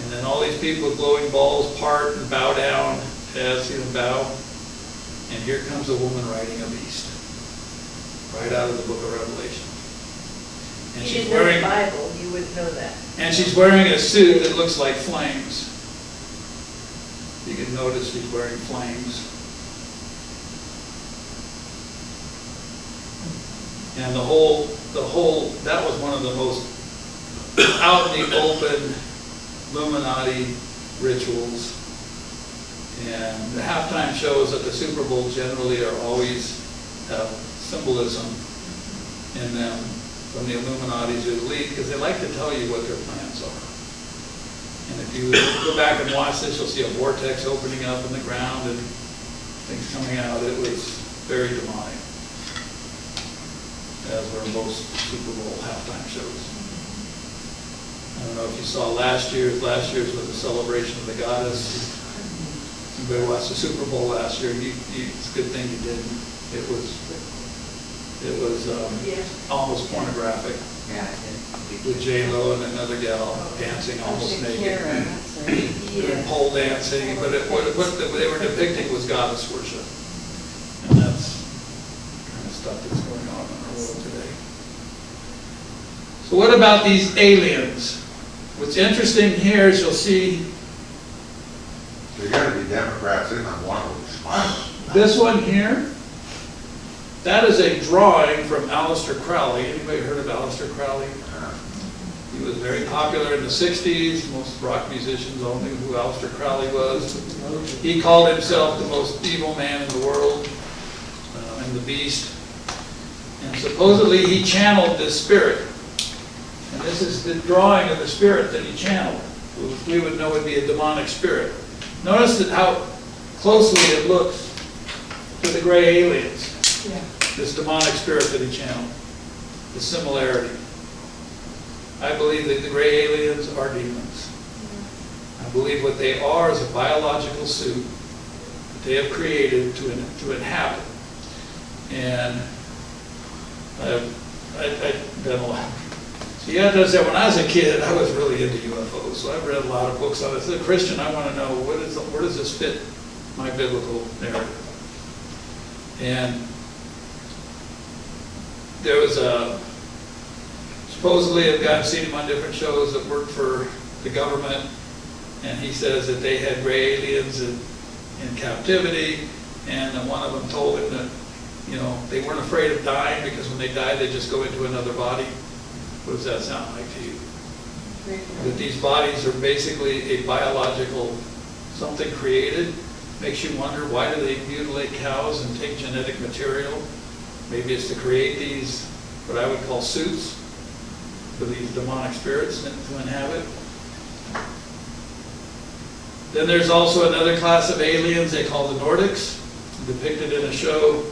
And then all these people with glowing balls part and bow down as you bow. And here comes a woman riding a beast. Right out of the book of Revelation. And You she's didn't know wearing, the Bible, you wouldn't know that. and she's wearing a suit that looks like flames. You can notice she's wearing flames. And that was one of the most out in the open Illuminati rituals. And the halftime shows at the Super Bowl generally are always have symbolism in them from the Illuminati's elite, because they like to tell you what their plans are. And if you go back and watch this, you'll see a vortex opening up in the ground and things coming out. It was very demonic, as were most Super Bowl halftime shows. I don't know if you saw last year's was a celebration of the goddess. Anybody watched the Super Bowl last year? It's a good thing you didn't. It was almost pornographic. Yeah, I did. With J-Lo and another gal dancing almost naked. That's right. And pole dancing, but what they were depicting was goddess worship. And that's the kind of stuff that's going on in our world today. So what about these aliens? What's interesting here is you'll see There gotta be Democrats in on one of them smiling. this one here. That is a drawing from Aleister Crowley. Anybody heard of Aleister Crowley? He was very popular in the 60s. Most rock musicians all knew who Aleister Crowley was. He called himself the most evil man in the world, and the beast. And supposedly he channeled this spirit. And this is the drawing of the spirit that he channeled. We would know it would be a demonic spirit. Notice that how closely it looks to the gray aliens. Yeah. This demonic spirit that he channeled. The similarity. I believe that the gray aliens are demons. I believe what they are is a biological suit that they have created to inhabit. And I've done a lot, Yeah, that's that. When I was a kid, I was really into UFOs, so I've read a lot of books on it. As a Christian, I want to know where does this fit my biblical narrative? And there was supposedly I've gotten seen him on different shows that worked for the government, and he says that they had gray aliens in captivity, and that one of them told him that, you know, they weren't afraid of dying because when they died, they just go into another body. What does that sound like to you? That these bodies are basically a biological something created. Makes you wonder, why do they mutilate cows and take genetic material? Maybe it's to create these, what I would call suits, for these demonic spirits to inhabit. Then there's also another class of aliens they call the Nordics, depicted in a show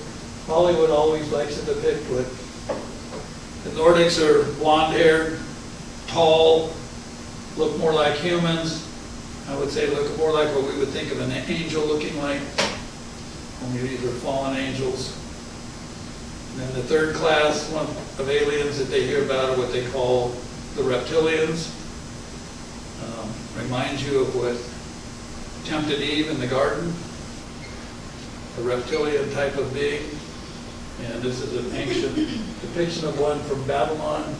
Hollywood always likes to depict with. The Nordics are blonde-haired, tall, look more like humans. I would say look more like what we would think of an angel looking like. Only these are fallen angels. And then the third class one of aliens that they hear about are what they call the reptilians. Reminds you of what tempted Eve in the garden, a reptilian type of being. And this is an ancient depiction of one from Babylon.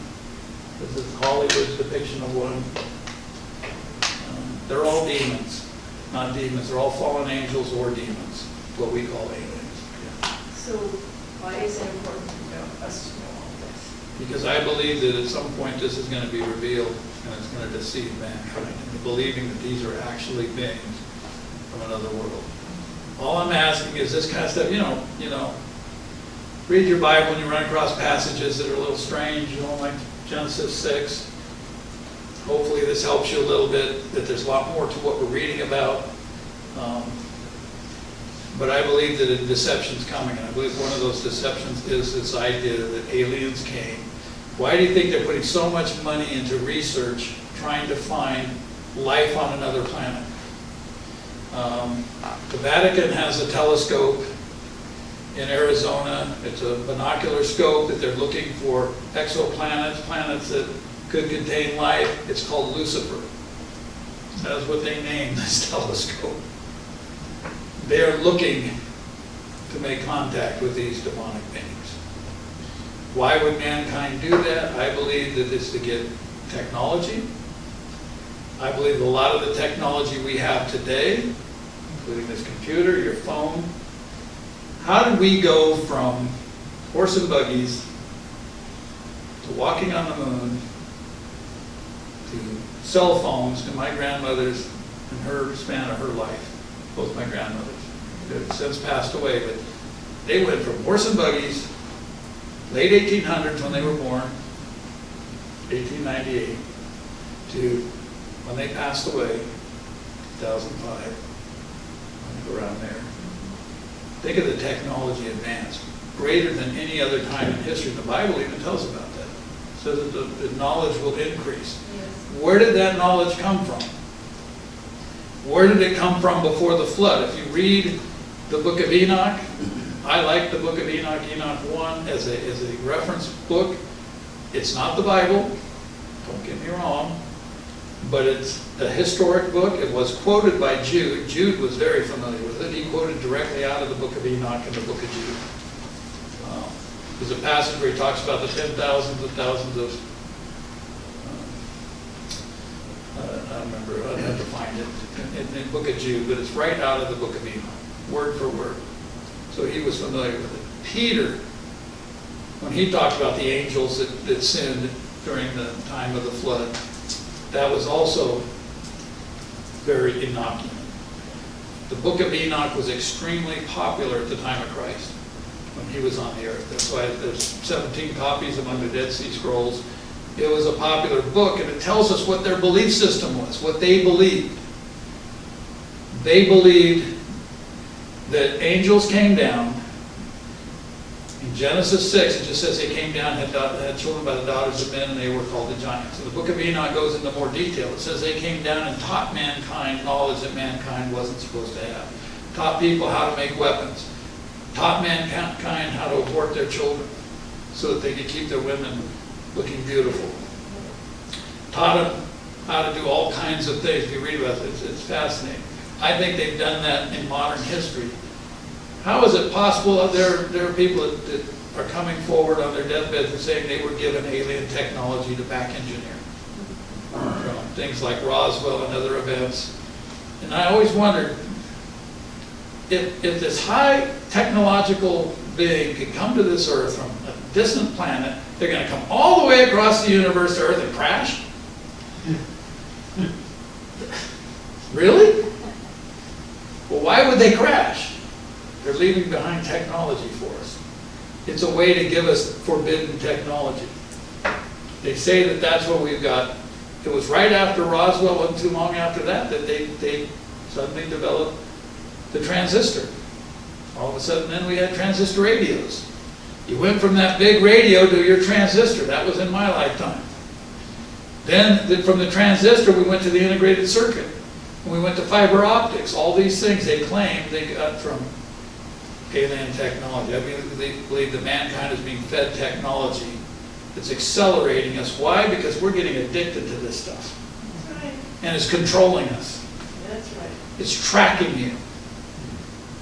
This is Hollywood's depiction of one. They're all demons, not demons. They're all fallen angels or demons, what we call aliens. Yeah. So why is it important for us to know all this? Because I believe that at some point this is going to be revealed and it's going to deceive mankind into believing that these are actually beings from another world. All I'm asking is this kind of stuff, you know, read your Bible when you run across passages that are a little strange, you know, like Genesis 6. Hopefully this helps you a little bit, that there's a lot more to what we're reading about. But I believe that a deception's coming, and I believe one of those deceptions is this idea that aliens came. Why do you think they're putting so much money into research trying to find life on another planet? The Vatican has a telescope in Arizona. It's a binocular scope that they're looking for exoplanets, planets that could contain life. It's called Lucifer. That's what they named this telescope. They are looking to make contact with these demonic beings. Why would mankind do that? I believe that it's to get technology. I believe a lot of the technology we have today, including this computer, your phone. How did we go from horse and buggies to walking on the moon to cell phones in my grandmother's, in her span of her life? Both my grandmothers. They've since passed away, but they went from horse and buggies, late 1800s when they were born, 1898, to when they passed away, 2005, around there. Think of the technology advance, greater than any other time in history. The Bible even tells about that. It says that the knowledge will increase. Yes. Where did that knowledge come from? Where did it come from before the flood? If you read the book of Enoch, I like the book of Enoch, Enoch 1, as a reference book. It's not the Bible, don't get me wrong, but it's a historic book. It was quoted by Jude. Jude was very familiar with it. He quoted directly out of the book of Enoch and the book of Jude. There's a passage where he talks about the 10,000s of thousands of, I don't remember, I'd have to find it in the book of Jude, but it's right out of the book of Enoch, word for word. So he was familiar with it. Peter, when he talked about the angels that sinned during the time of the flood, that was also very Enochian. The book of Enoch was extremely popular at the time of Christ when he was on the earth. That's why there's 17 copies among the Dead Sea Scrolls. It was a popular book, and it tells us what their belief system was, what they believed. They believed that angels came down. In Genesis 6, it just says they came down, had children by the daughters of men, and they were called the giants. And the book of Enoch goes into more detail. It says they came down and taught mankind knowledge that mankind wasn't supposed to have. Taught people how to make weapons. Taught mankind how to abort their children so that they could keep their women looking beautiful. taught them how to do all kinds of things. If you read about it, it's fascinating. I think they've done that in modern history. How is it possible that there are people that are coming forward on their deathbeds and saying they were given alien technology to back engineer? Things like Roswell and other events. And I always wondered, if this high technological being could come to this Earth from a distant planet, they're going to come all the way across the universe to Earth and crash? Really? Well, why would they crash? They're leaving behind technology for us. It's a way to give us forbidden technology. They say that that's what we've got. It was right after Roswell, wasn't too long after that, that they suddenly developed the transistor. All of a sudden then we had transistor radios. You went from that big radio to your transistor. That was in my lifetime. Then from the transistor we went to the integrated circuit. And we went to fiber optics. All these things they claim they got from alien technology. I mean, they believe that mankind is being fed technology that's accelerating us. Why? Because we're getting addicted to this stuff. That's right. And it's controlling us. That's right. It's tracking you.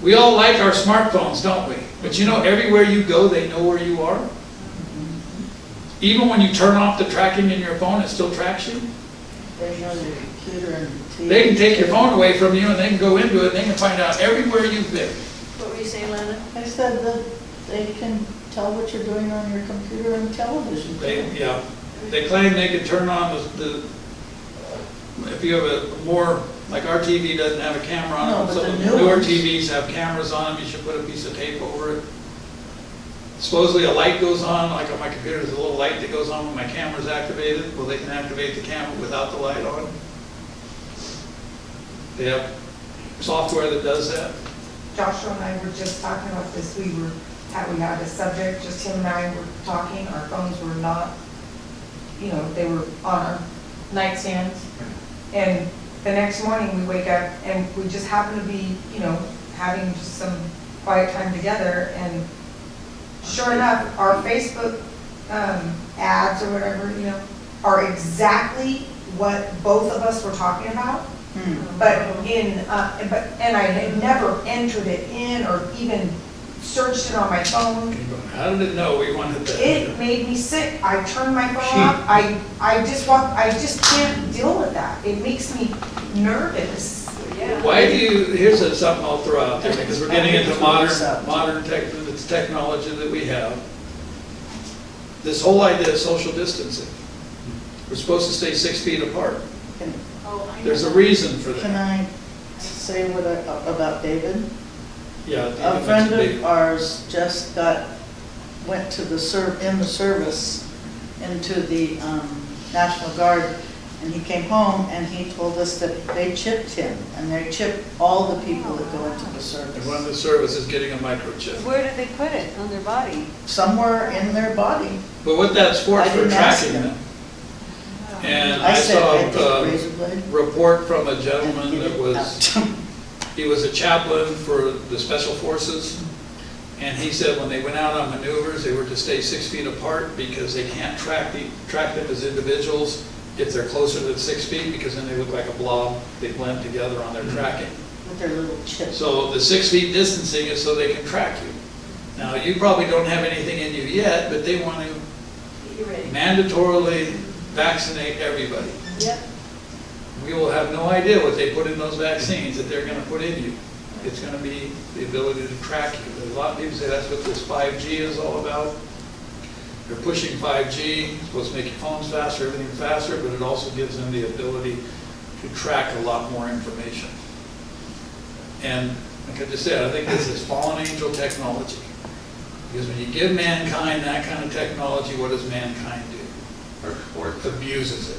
We all like our smartphones, don't we? But you know, everywhere you go, they know where you are. Even when you turn off the tracking in your phone, it still tracks you. They know your computer and TV. They can take your phone away from you and they can go into it and they can find out everywhere you've been. What were you saying, Lana? I said that they can tell what you're doing on your computer and television. Yeah. They claim they can turn on if you have a more, like our TV doesn't have a camera on it. No, but Some the of new the newer ones. TVs have cameras on them. You should put a piece of tape over it. Supposedly a light goes on, like on my computer, there's a little light that goes on when my camera's activated. Well, they can activate the camera without the light on. They have software that does that. Joshua and I were just talking about this. We had a subject, just him and I were talking. Our phones were not, they were on our nightstands. And the next morning we wake up and we just happen to be, having just some quiet time together. And sure enough, our Facebook ads or whatever, are exactly what both of us were talking about. But and I had never entered it in or even searched it on my phone. How did it know we wanted that? It made me sick. I turned my phone off. I just can't deal with that. It makes me nervous. Yeah. Why do you, here's something I'll throw out there, because we're getting into modern technology that we have. This whole idea of social distancing. We're supposed to stay 6 feet apart. Oh, I know. There's a reason for Can that. I say about David? Yeah. A friend of ours just went to the service into the National Guard, and he came home and he told us that they chipped him, and they chipped all the people that go into the service. And one of the service is getting a microchip. Where did they put it? On their body? Somewhere in their body. But what that's for I is for didn't ask tracking him. them. And I I said, saw I take a razor blade. a report from a and gentleman get that it was, out. he was a chaplain for the Special Forces. And he said when they went out on maneuvers, they were to stay 6 feet apart because they can't track them as individuals if they're closer than 6 feet, because then they look like a blob. They blend together on their tracking. With their little chips. So the 6 feet distancing is so they can track you. Now, you probably don't have anything in you yet, but they want to You ready? mandatorily vaccinate everybody. Yep. We will have no idea what they put in those vaccines that they're going to put in you. It's going to be the ability to track you. A lot of people say that's what this 5G is all about. They're pushing 5G, it's supposed to make your phones faster, everything faster, but it also gives them the ability to track a lot more information. And like I just said, I think this is fallen angel technology. Because when you give mankind that kind of technology, what does mankind do? It abuses it.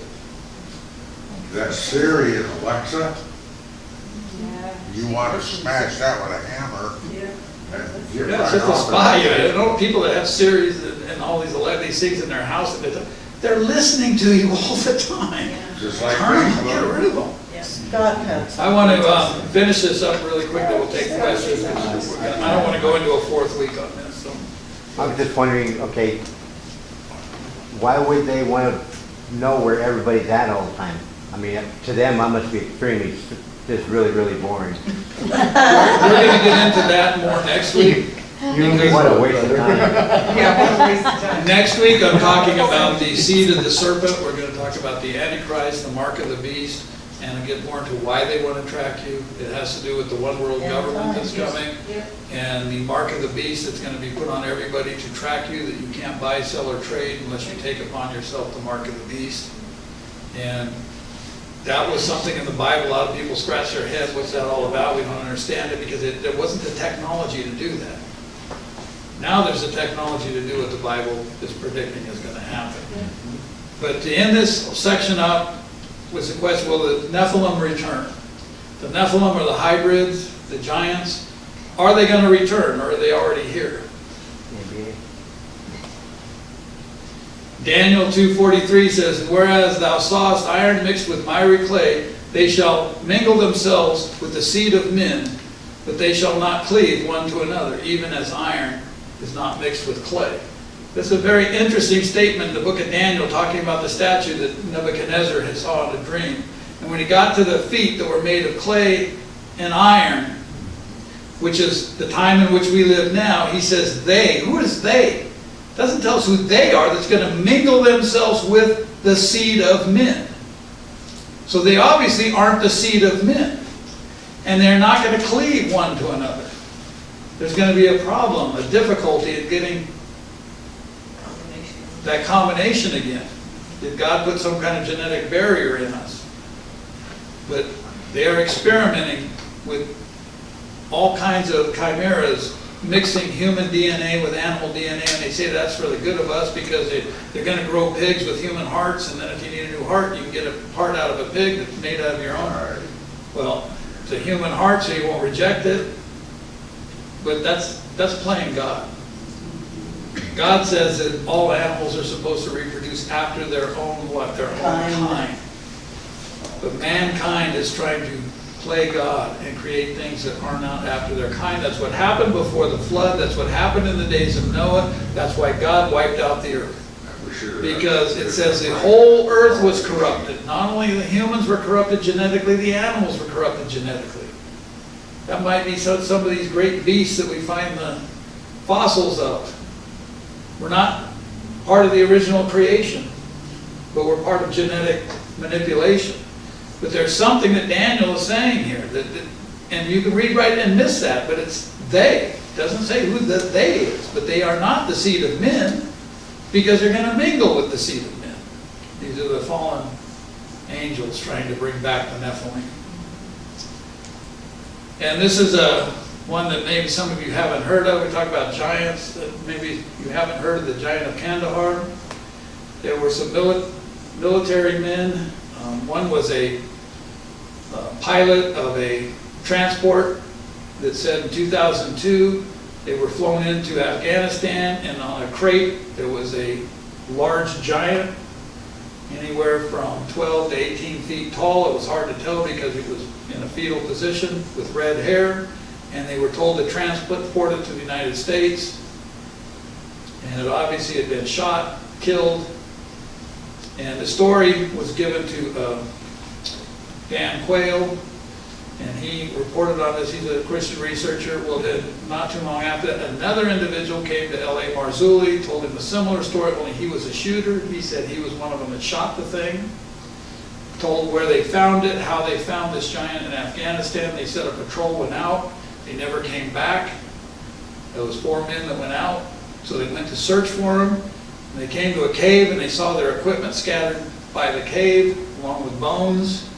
That Siri and Alexa, Yeah. you want to smash that with a hammer Yeah. and get Yeah, right it's just a off spy. it. I know people that have Siris and all these things in their house, and they're listening to you all the time. Just like Turn them, get Facebook. rid of them. Scott had I want to finish this up really quick, then we'll take questions. I don't want to go into a fourth week on this, so. I was just wondering, okay, why would they want to know where everybody's at all the time. I mean, to them, I must be extremely, just really, really boring. We're gonna get into that more next week. What a waste of time. Yeah, what a waste of time. Next week, I'm talking about the seed of the serpent. We're gonna talk about the Antichrist, the mark of the beast, and I'll get more into why they want to track you. It has to do with the one world government that's coming. And the mark of the beast that's going to be put on everybody to track you, that you can't buy, sell, or trade unless you take upon yourself the mark of the beast. And that was something in the Bible. A lot of people scratch their heads, what's that all about? We don't understand it because there wasn't the technology to do that. Now there's the technology to do what the Bible is predicting is going to happen. But to end this section up was the question, will the Nephilim return? The Nephilim are the hybrids, the giants. Are they going to return, or are they already here? Daniel 2:43 says, whereas thou sawest iron mixed with miry clay, they shall mingle themselves with the seed of men, but they shall not cleave one to another, even as iron is not mixed with clay. This is a very interesting statement in the book of Daniel, talking about the statue that Nebuchadnezzar had saw in a dream. And when he got to the feet that were made of clay and iron, which is the time in which we live now, he says they. Who is they? It doesn't tell us who they are that's going to mingle themselves with the seed of men. So they obviously aren't the seed of men. And they're not going to cleave one to another. There's going to be a problem, a difficulty in getting that combination again. Did God put some kind of genetic barrier in us? But they are experimenting with all kinds of chimeras, mixing human DNA with animal DNA, and they say that's for the good of us because they're going to grow pigs with human hearts, and then if you need a new heart, you can get a heart out of a pig that's made out of your own heart. Well, it's a human heart, so you won't reject it, but that's playing God. God says that all animals are supposed to reproduce after their own what? Their own kind. But mankind is trying to play God and create things that are not after their kind. That's what happened before the flood. That's what happened in the days of Noah. That's why God wiped out the earth. Because it says the whole earth was corrupted. Not only the humans were corrupted genetically, the animals were corrupted genetically. That might be some of these great beasts that we find the fossils of. We're not part of the original creation, but we're part of genetic manipulation. But there's something that Daniel is saying here, and you can read right and miss that, but it's they. It doesn't say who the they is, but they are not the seed of men, because they're going to mingle with the seed of men. These are the fallen angels trying to bring back the Nephilim. And this is one that maybe some of you haven't heard of. We talk about giants that maybe you haven't heard of, the giant of Kandahar. There were some military men. One was a pilot of a transport that said in 2002 they were flown into Afghanistan, and on a crate there was a large giant, anywhere from 12 to 18 feet tall. It was hard to tell because it was in a fetal position with red hair, and they were told to transport it to the United States, and it obviously had been shot, killed. And the story was given to Dan Quayle, and he reported on this. He's a Christian researcher. Well, then, not too long after that, another individual came to L.A. Marzulli, told him a similar story, only he was a shooter. He said he was one of them that shot the thing, told where they found it, how they found this giant in Afghanistan. They said a patrol went out. They never came back. There was 4 men that went out, so they went to search for him. And they came to a cave, and they saw their equipment scattered by the cave, along with bones.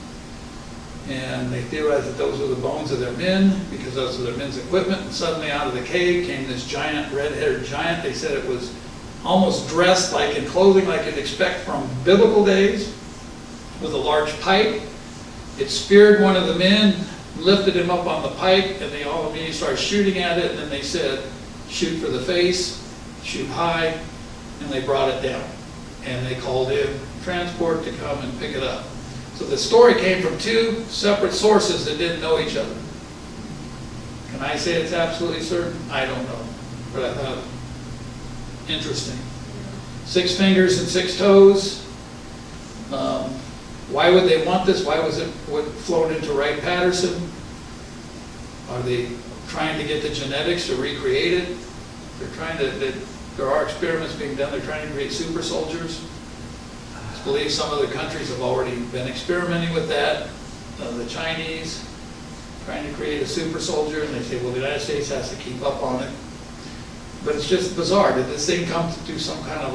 And they theorized that those were the bones of their men, because those were their men's equipment. And suddenly out of the cave came this giant, red-haired giant. They said it was almost dressed like in clothing like you'd expect from biblical days, with a large pike. It speared one of the men, lifted him up on the pike, and they all immediately started shooting at it. And then they said, shoot for the face, shoot high, and they brought it down. And they called in transport to come and pick it up. So the story came from 2 separate sources that didn't know each other. Can I say it's absolutely certain? I don't know. But I thought, interesting. 6 fingers and 6 toes. Why would they want this? Why was it flown into Wright-Patterson? Are they trying to get the genetics to recreate it? They're trying to, there are experiments being done. They're trying to create super soldiers. I believe some other countries have already been experimenting with that. The Chinese trying to create a super soldier, and they say, well, the United States has to keep up on it. But it's just bizarre. Did this thing come through some kind of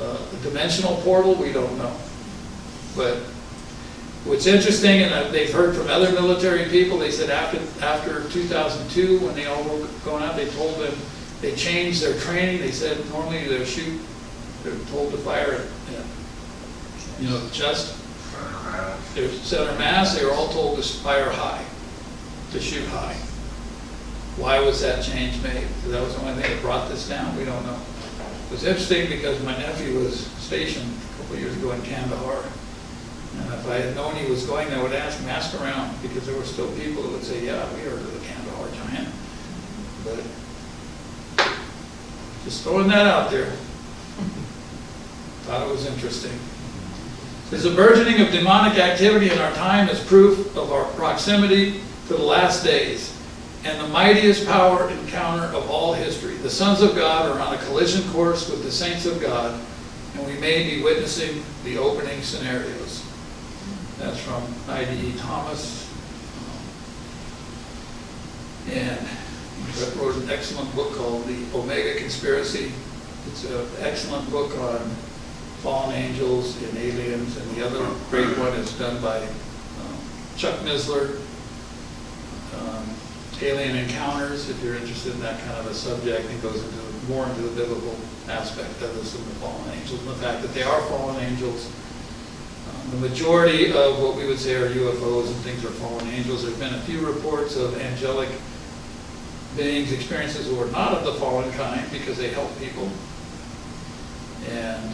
a dimensional portal? We don't know. But what's interesting, and they've heard from other military people, they said after 2002, when they all were going out, they told them they changed their training. They said normally they're told to fire at, the chest, their center mass. They were all told to fire high, to shoot high. Why was that change made? Because that was the only thing that brought this down. We don't know. It was interesting because my nephew was stationed a couple of years ago in Kandahar. And if I had known he was going, I would ask around, because there were still people that would say, yeah, we heard of the Kandahar giant. But just throwing that out there. Thought it was interesting. There's a burgeoning of demonic activity in our time as proof of our proximity to the last days and the mightiest power encounter of all history. The sons of God are on a collision course with the saints of God, and we may be witnessing the opening scenarios. That's from I.D.E. Thomas. And he wrote an excellent book called The Omega Conspiracy. It's an excellent book on fallen angels and aliens, and the other great one is done by Chuck Misler, Alien Encounters, if you're interested in that kind of a subject. It goes more into the biblical aspect of this and the fallen angels, and the fact that they are fallen angels. The majority of what we would say are UFOs and things are fallen angels. There have been a few reports of angelic beings, experiences who are not of the fallen kind because they help people. And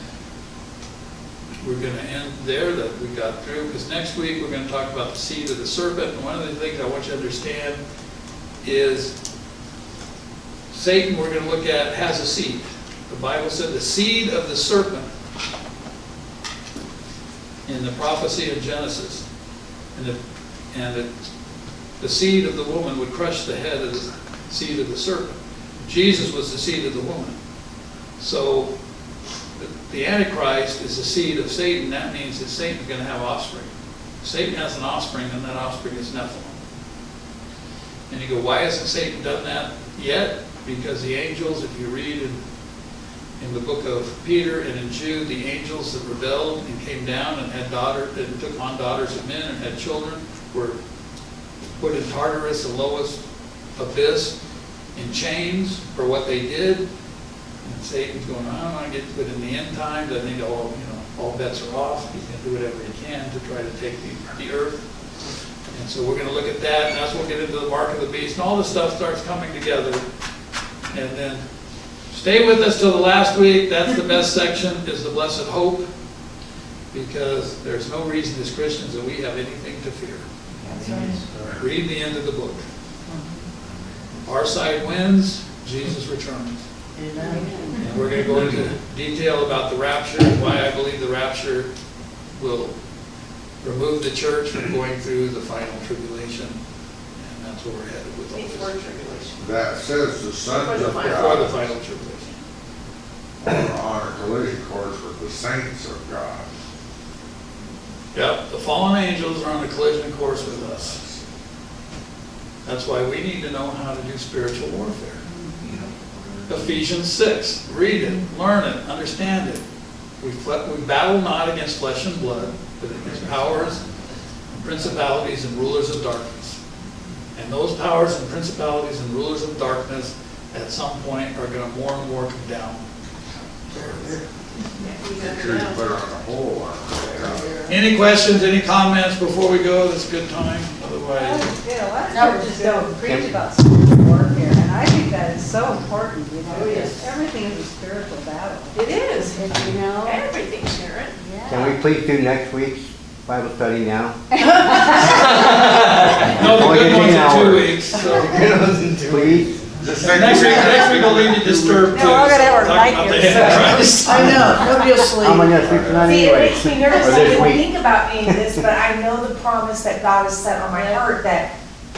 we're going to end there, that we got through, because next week we're going to talk about the seed of the serpent. And one of the things I want you to understand is Satan, we're going to look at, has a seed. The Bible said the seed of the serpent in the prophecy of Genesis, and the seed of the woman would crush the head of the seed of the serpent. Jesus was the seed of the woman. So the Antichrist is the seed of Satan. That means that Satan's going to have offspring. If Satan has an offspring, and that offspring is Nephilim. And you go, why hasn't Satan done that yet? Because the angels, if you read in the book of Peter and in Jude, the angels that rebelled and came down and had daughters and took on daughters of men and had children were put in Tartarus, the lowest abyss, in chains for what they did. And Satan's going, I don't want to get to it. In the end times, I think all bets are off. He's going to do whatever he can to try to take the earth. And so we're going to look at that, and that's when we'll get into the mark of the beast, and all this stuff starts coming together. And then stay with us till the last week. That's the best section, is the blessed hope, because there's no reason as Christians that we have anything to fear. That's right. Read the end of the book. Our side wins, Jesus returns. And we're going to go into detail about the rapture and why I believe the rapture will remove the church from going through the final tribulation. And that's where we're headed with all Before this. tribulation. That says the sons of Before the God final tribulation. are on a collision course with the saints of God. Yep, the fallen angels are on a collision course with us. That's why we need to know how to do spiritual warfare. Ephesians 6, read it, learn it, understand it. We battle not against flesh and blood, but against powers, and principalities, and rulers of darkness. And those powers and principalities and rulers of darkness at some point are going to more and more come down. Make sure you put on the whole armor. Any questions, any comments before we go? That's a good time. Otherwise, Yeah, a lot of No, churches just don't preach about spiritual warfare, and I think that is so important, you know. Oh, yes. Everything is a spiritual battle. It is, you know. Everything, Sharon. Can we please do next week's Bible study now? no, the Only good 15 ones are 2 hours. weeks. So. Please? Next week I'll leave you disturbed too. No, we're gonna have our Talk night about the here, so- Antichrist. I know, nobody will sleep. How many sleep tonight See, it anyway? makes me nervous, Or I this didn't week? think about any of this, but I know the promise that God has set on my heart, that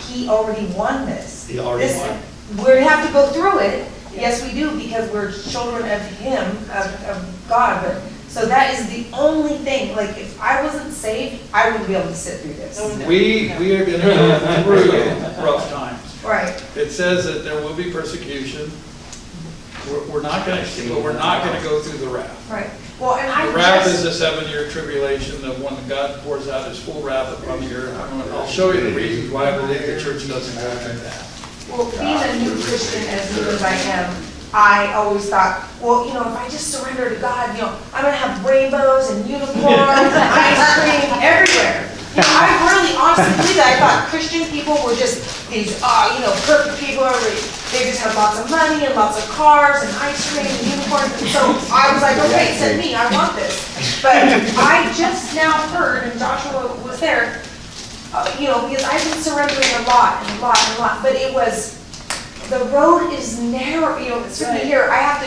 He already won this. He already This- won. We have to go through it, yes, we do, because we're children of Him, of God, but, so that is the only thing, like, if I wasn't saved, I wouldn't be able to sit through this. We are going to go through rough times. Right, It says that there will be persecution. We're not going to, but we're not going to go through the wrath. right. Well, and I The wrath just, is a 7-year tribulation of when God pours out His full wrath upon the earth. I'll show you the reasons why I believe the church doesn't go through that. well, being a new Christian as new as I am, I always thought, well, you know, if I just surrender to God, you know, I'm gonna have rainbows and unicorns and ice cream everywhere. You know, I really honestly believe that. I thought Christian people were just these, you know, perfect people. They just have lots of money and lots of cars and ice cream and unicorns. And so I was like, okay, send me, I want this. But I just now heard, and Joshua was there, you know, because I've been surrendering a lot and a lot and a lot, but it was, the road is narrow, you know, Sydney here, I have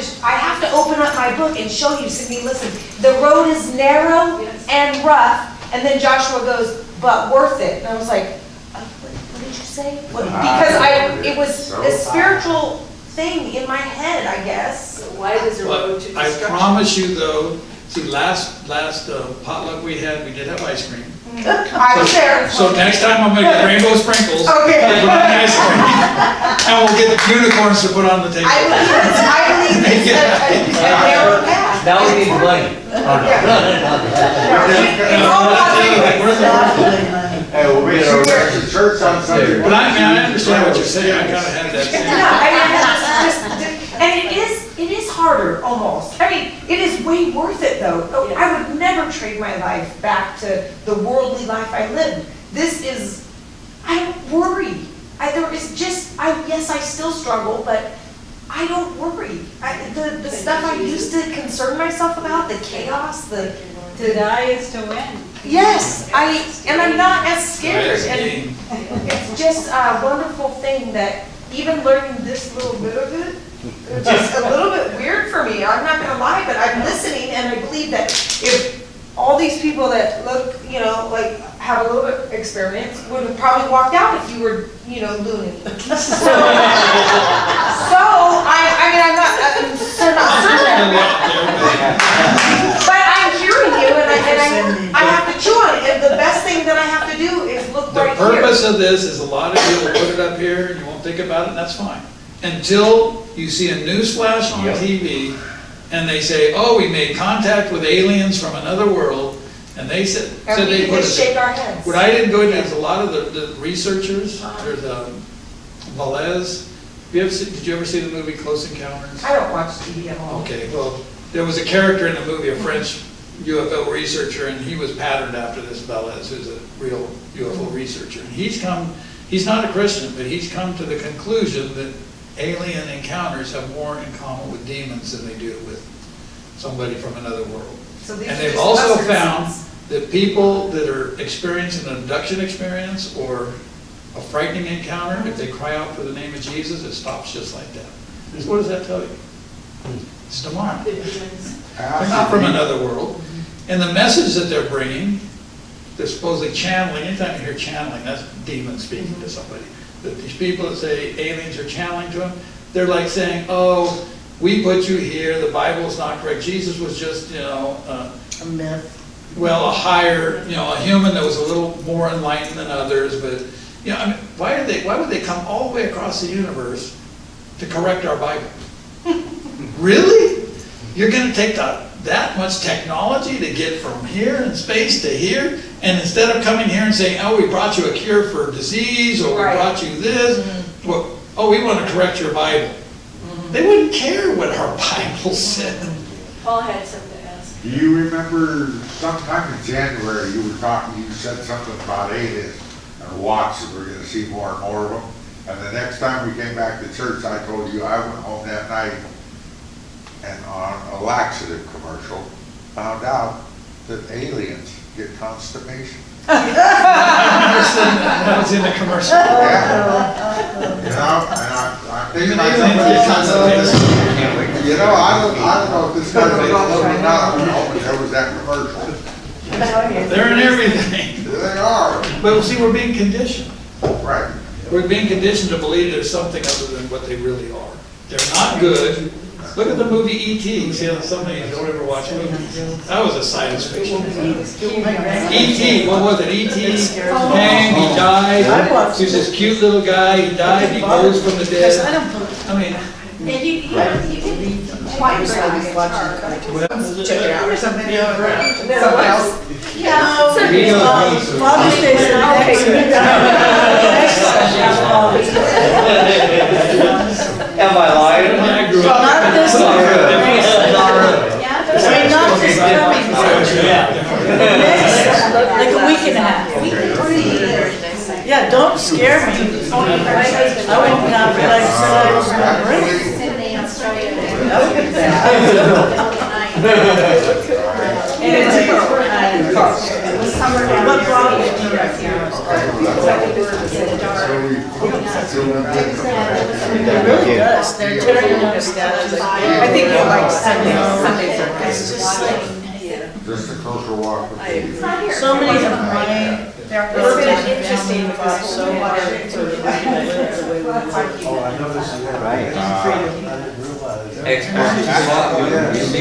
to open up my book and show you, Sydney, listen, the road is narrow and rough, and then Joshua goes, but worth it. And I was like, what did you say? Because it was a spiritual thing in my head, I guess. Why is the road to But I destruction? promise you though, see, last potluck we did have ice cream. I was there. So next time I'm gonna get rainbow sprinkles. Okay. to put on the ice cream, and we'll get unicorns to put on the table. I believe it's a narrow path. Now we need money. It's all about Hey, we'll be at our American church on Sunday. But I understand what you're saying, I kinda had that same. No, I mean, it's just, and it is harder, almost. I mean, it is way worth it, though. I would never trade my life back to the worldly life I lived. This is, I don't worry. Yes, I still struggle, but I don't worry. The stuff I used to concern myself about, the chaos, To die is to win. yes, and I'm not as scared. Yes, And game. it's just a wonderful thing that even learning this little bit of it, it's just a little bit weird for me. I'm not gonna lie, but I'm listening and I believe that if all these people that look, you know, like have a little bit of experience would have probably walked out if you were, you know, loony. So I mean, I'm not certain. But I'm hearing you and I have to chew on it. And the best thing that I have to do is look The right here. purpose of this is a lot of you will put it up here and you won't think about it, and that's fine. Until you see a news flash on TV and they say, oh, we made contact with aliens from another world, and they said And they we put just it. shake our heads. What I didn't go into is a lot of the researchers, there's Velez. Did you ever see the movie Close Encounters? I don't watch TV at all. Okay, well, there was a character in the movie, a French UFO researcher, and he was patterned after this Velez, who's a real UFO researcher. And he's not a Christian, but he's come to the conclusion that alien encounters have more in common with demons than they do with somebody from another world. So these And are they've just also mustard found seeds. that people that are experiencing an abduction experience or a frightening encounter, if they cry out for the name of Jesus, it stops just like that. So what does that tell you? It's demonic. They're not from another world. And the message that they're bringing, they're supposedly channeling. Anytime you hear channeling, that's demons speaking to somebody. That these people that say aliens are channeling to them, they're like saying, oh, we put you here, the Bible's not correct. Jesus was just, you know, A myth. well, a higher, you know, a human that was a little more enlightened than others, but, you know, I mean, why would they come all the way across the universe to correct our Bible? Really? You're going to take that much technology to get from here in space to here, and instead of coming here and saying, oh, we brought you a cure for disease, or we brought you this, well, oh, we want to correct your Bible. They wouldn't care what our Bible said. Paul had something to ask. Do you remember sometime in January, you said something about aliens and watch that we're gonna see more and more of them? And the next time we came back to church, I told you I went home that night and on a laxative commercial, found out that aliens get constipation. That was in the commercial. Yeah. You know, and Even I think you know, I don't know if this guy's been or not, but there was that commercial. They're in everything. They are, But see, we're being conditioned. right. We're being conditioned to believe there's something other than what they really are. They're not good. Look at the movie E.T. See how some of you don't ever watch movies. That was a science fiction. E.T., what was it? E.T. came, he died. He was this cute little guy, he died, he rose from the dead. I mean, And you can quite Check it out or something, you know, Something else. Yeah. Father's Day is the Am I lying? when I grew up. Not this one. I mean, not this coming, next, like a week and a half. Yeah, don't scare me. I won't have, but I said I was gonna bring. That would be bad. What brought me to It really does, they're tearing up status. I think you like Sundays are It's just like, Just a closer walk with you. so many of my, they're interesting because so hard to live the way we live. Right.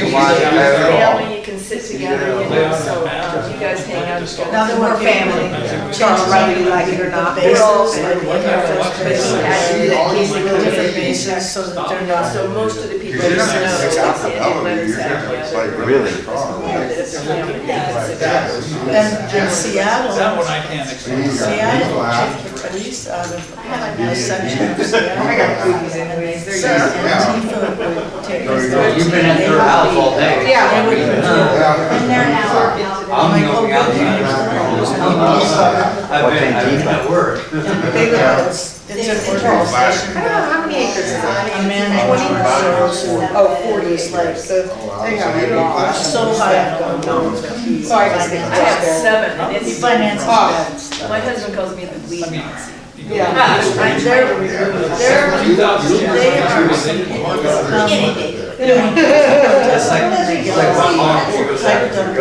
Family, you can sit together, you know, so you guys hang out together. Now that we're family, Charles, whether you like it or not, we're all family. Different bases so that they're not. So most of the people. You're not gonna stick out the elevator, you're gonna play Really? And in Seattle, That one I can't explain. Seattle kicked the police out of a section of Seattle. I got cookies anyways, they're easy. Antifa would take us there. You've been at their house all day. Yeah. They would, and they're now. I'm the only outside. I've been at work. They would, it's an organization. I don't know how many acres is A it? man named Charles who Oh, 40 is like, So they have it all. so high up on the mountain. So I just think I have 7, and He it's, finances bad stuff. my husband calls me the weed Nazi. Yeah. They're, they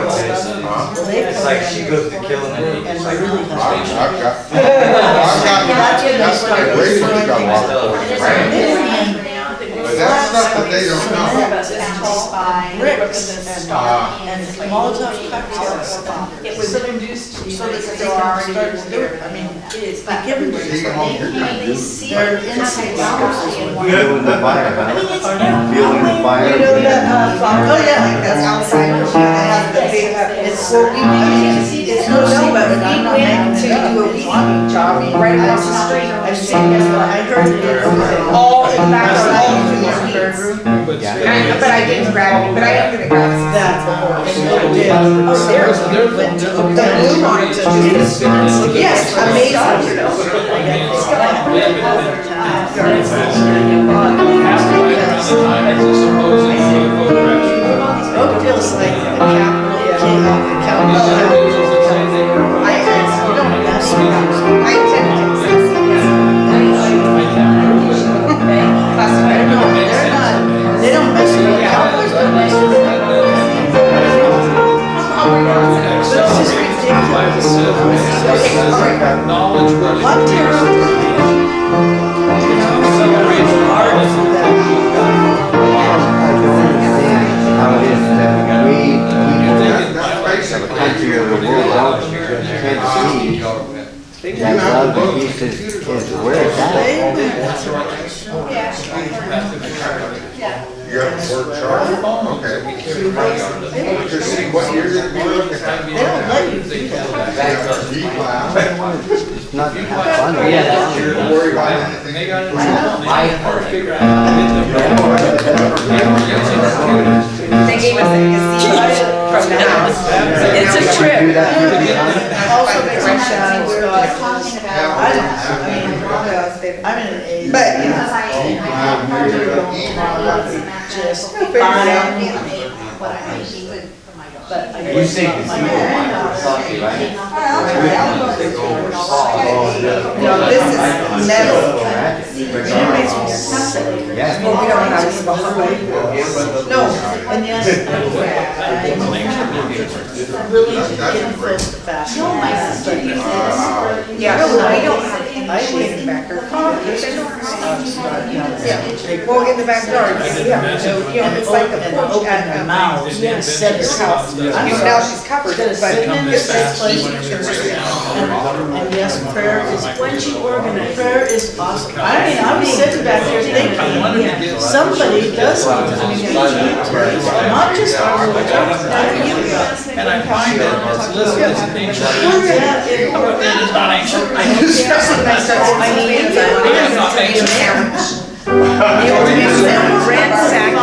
It's like she goes to killing it. and really I've got a great one, got a lot of but that's stuff that they don't know. bricks and Molotov cocktails. It was introduced to me. So that they can start to do it. I mean, It is, they give them, they see they're the insane. technology and what. Feeling the fire, huh? Feeling the fire. You know that, flower? Oh, yeah. That's outside, it has the big, It's, well, it's no, but we went to do a weed job right across the street. I've seen it, I heard it. All, in fact, all through the bedroom. But But I didn't grab it, but I am gonna grab it. That, Oh, there's The blue ones are just, yes, amazing. Oakdale's like a capital, you don't mess with them. I attended Texas. They don't mess with the Cowboys, don't mess with them. This is ridiculous. What terrible. How it is that we That's basically. country of the world out Tennessee, that love and peace is where it's at. You have a word chart? Okay. Just see what you're gonna be looking at. They don't let you do that. D class. It's not fun. Yeah, that's true. Don't worry about anything. They gave us a gazebo from the house. It's a trip. Also, they sometimes we're like, Talking I about. don't, I'm in an age. But, you know, Just What fine. I'm making for my daughter. But I You guess think not it's my you granddaughter. salty, right? no, this is metal. She makes me sick. Well, we don't have to behind. No, And yes, I'm really getting close to fast. yeah, no, we don't. I think back there. Well, in the backyard, yeah, it's like the porch at Open mouths, said his house. now she's covered, but Come this fast, place you in wanna church. break it down. And yes, prayer is, when she organized, prayer is awesome. I mean, I was sitting back there thinking, somebody does need to be not just our church, not you guys. And I find that it's listed as an ancient. Yeah, it- But then it's not ancient. especially when I start to my hands, I want Yeah, it's not ancient. ransack. You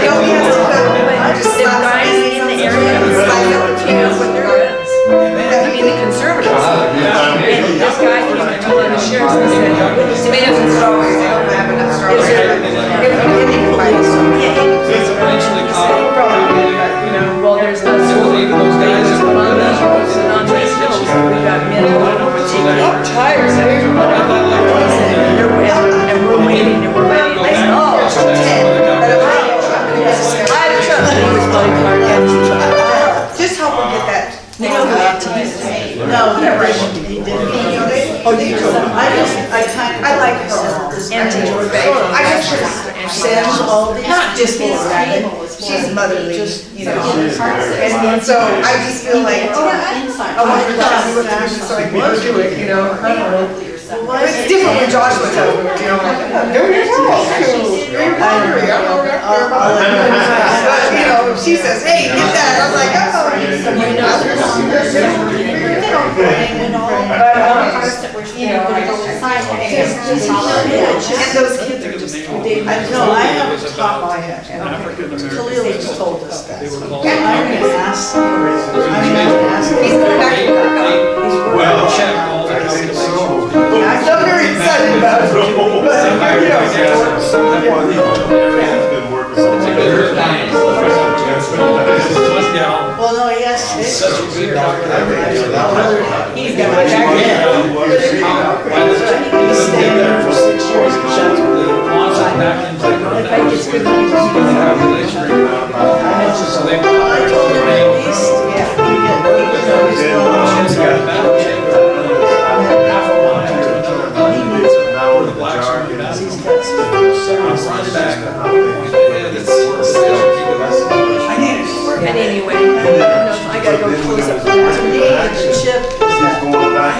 know, we don't have to put just the guys in the area who sign up to with their guns. I mean, the conservatives. And this guy came and told the sheriff, he said, tomatoes and strawberries, they don't have enough strawberries. Eventually caught. Well, there's no. Leave those guys. On these roads and on these hills, we got men up tires, everybody. And we're waiting, and we're waiting. I said, oh, 10. But I had a truck, and he was probably parked out. Just help him get that. You know what? No, he didn't. Oh, you told him. I like her. Anti-George. I just sends all these. Not just these guys, she's motherly, you know. And so I just feel like, oh, I want to tell you what to do so I can do it, you know. It's different when Joshua tells me, you know, like, do your house, do your laundry, I don't know. But, you know, if she says, hey, get that, I'm like, oh. You know, and those kids are just, I have a top I have. Khalil just told us that. I'm gonna ask, he's going back to work. Well, check all the calculations. I'm so very excited about it, but, you know. well, no, yes. Such a good doctor. He's got my jacket. He's staying there for 6 years. Launch it back into the calculation. So they. I told him at least, She's got a battle chamber. Half a mile to another mile. The black shirt and that. Front back. Point ahead. It's And anyway, I gotta go close up the to me, the chip is that.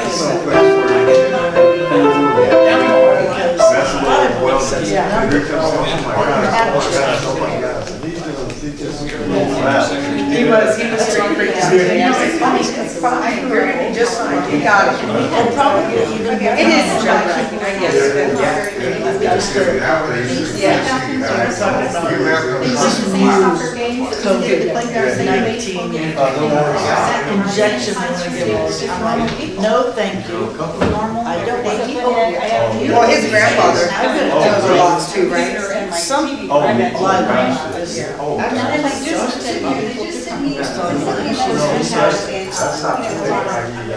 Because a lot of it says He was strong for yesterday. I was like, "Mommy, it's fine, we're gonna be just fine, you got it." And probably even. It is a joke, I guess. COVID-19 injection when we get old. I'm like, no, thank you. I don't want to. Well, his grandfather does a lot too, right? Some blood.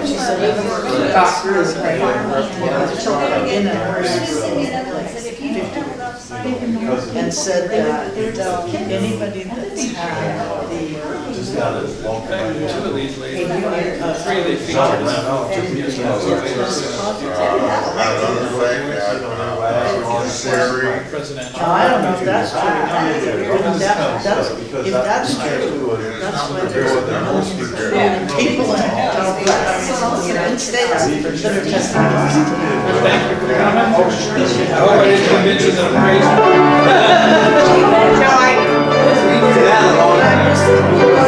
She said even doctors and said that anybody that's had the Two of these ladies, three of these featured around 2 years ago. Presidential. I don't know if that's true. If that's true, that's why there's people in states that are testing positive. Thank you for coming. I hope I didn't convince you that I'm crazy.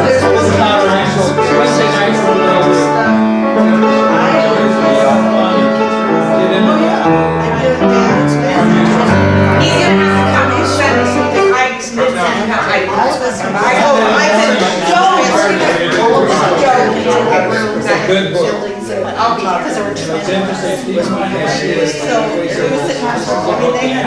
This is not our actual Wednesday night for those. Get in. He's gonna have to come and send us something, I Good book. I'll be, because we're It's interesting, Steve's my head. So, it was the time, they had.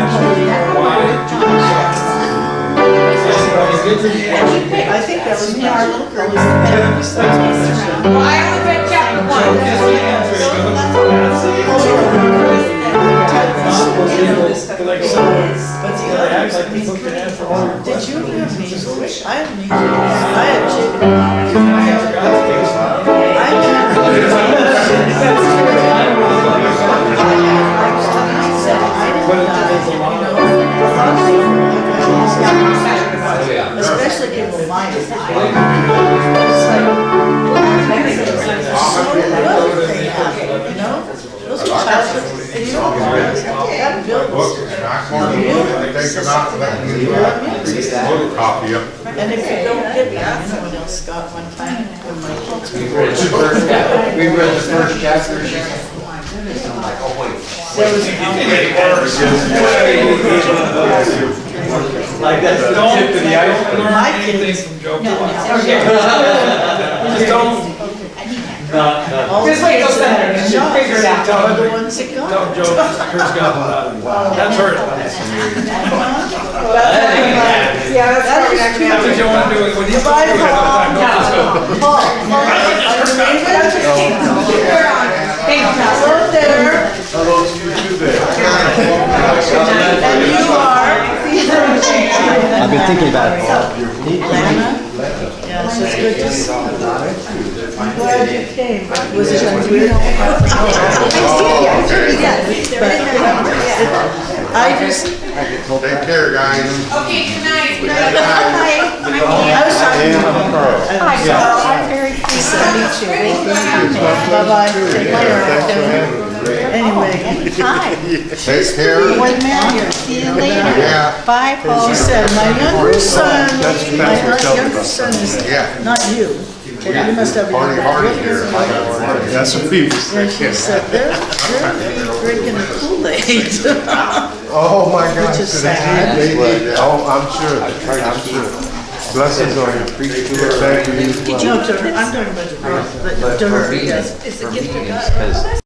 I think that was me, our little girl is Well, I only read chapter 1. like I said, they act like they booked an ad for all your Did you questions. have measles? I had measles. I had chicken. Especially people my age. It's like, so they have, you know? Those are childhood, and you know, that builds I take them out and let me copy them. And if you don't get that, you know what else got one time when my kids were. We read the first chapter. I'm like, oh wait. There was an Like that's the tip of the iceberg. Learn My anything kids- from Joe. Just don't. All Just wait till the kids that Saturday, had figure it out. shots are the ones that Tell got it. Joe, Kurt's got one. That's her advice. Yeah, that's probably not gonna That's what you want to do is when you. Bye, Paul. Let's go. Paul, Thank you, Pastor. hello there. Hello to you too there. And you are? I've been thinking about it, Paul. Lana? Yes, it's good to see you. I'm glad you came. Was it a real? I just, Take care, guys. Okay, good night. I was talking to Hi, Carl. I'm very pleased to meet you. Bye-bye. Take care. Anyway, Take care. one man, see you later. Yeah. Bye, Paul. She said, my younger son, my younger son is Yeah. not you. You must have a Party, younger party here. brother. That's what people And she said, they're drinking the Kool-Aid. Oh my gosh. Which is so they sad. did, they did. Oh, I'm sure. I'm sure. Blessings on you. Thank you. No, to her, I'm talking about to her, but to her, yes. For me, because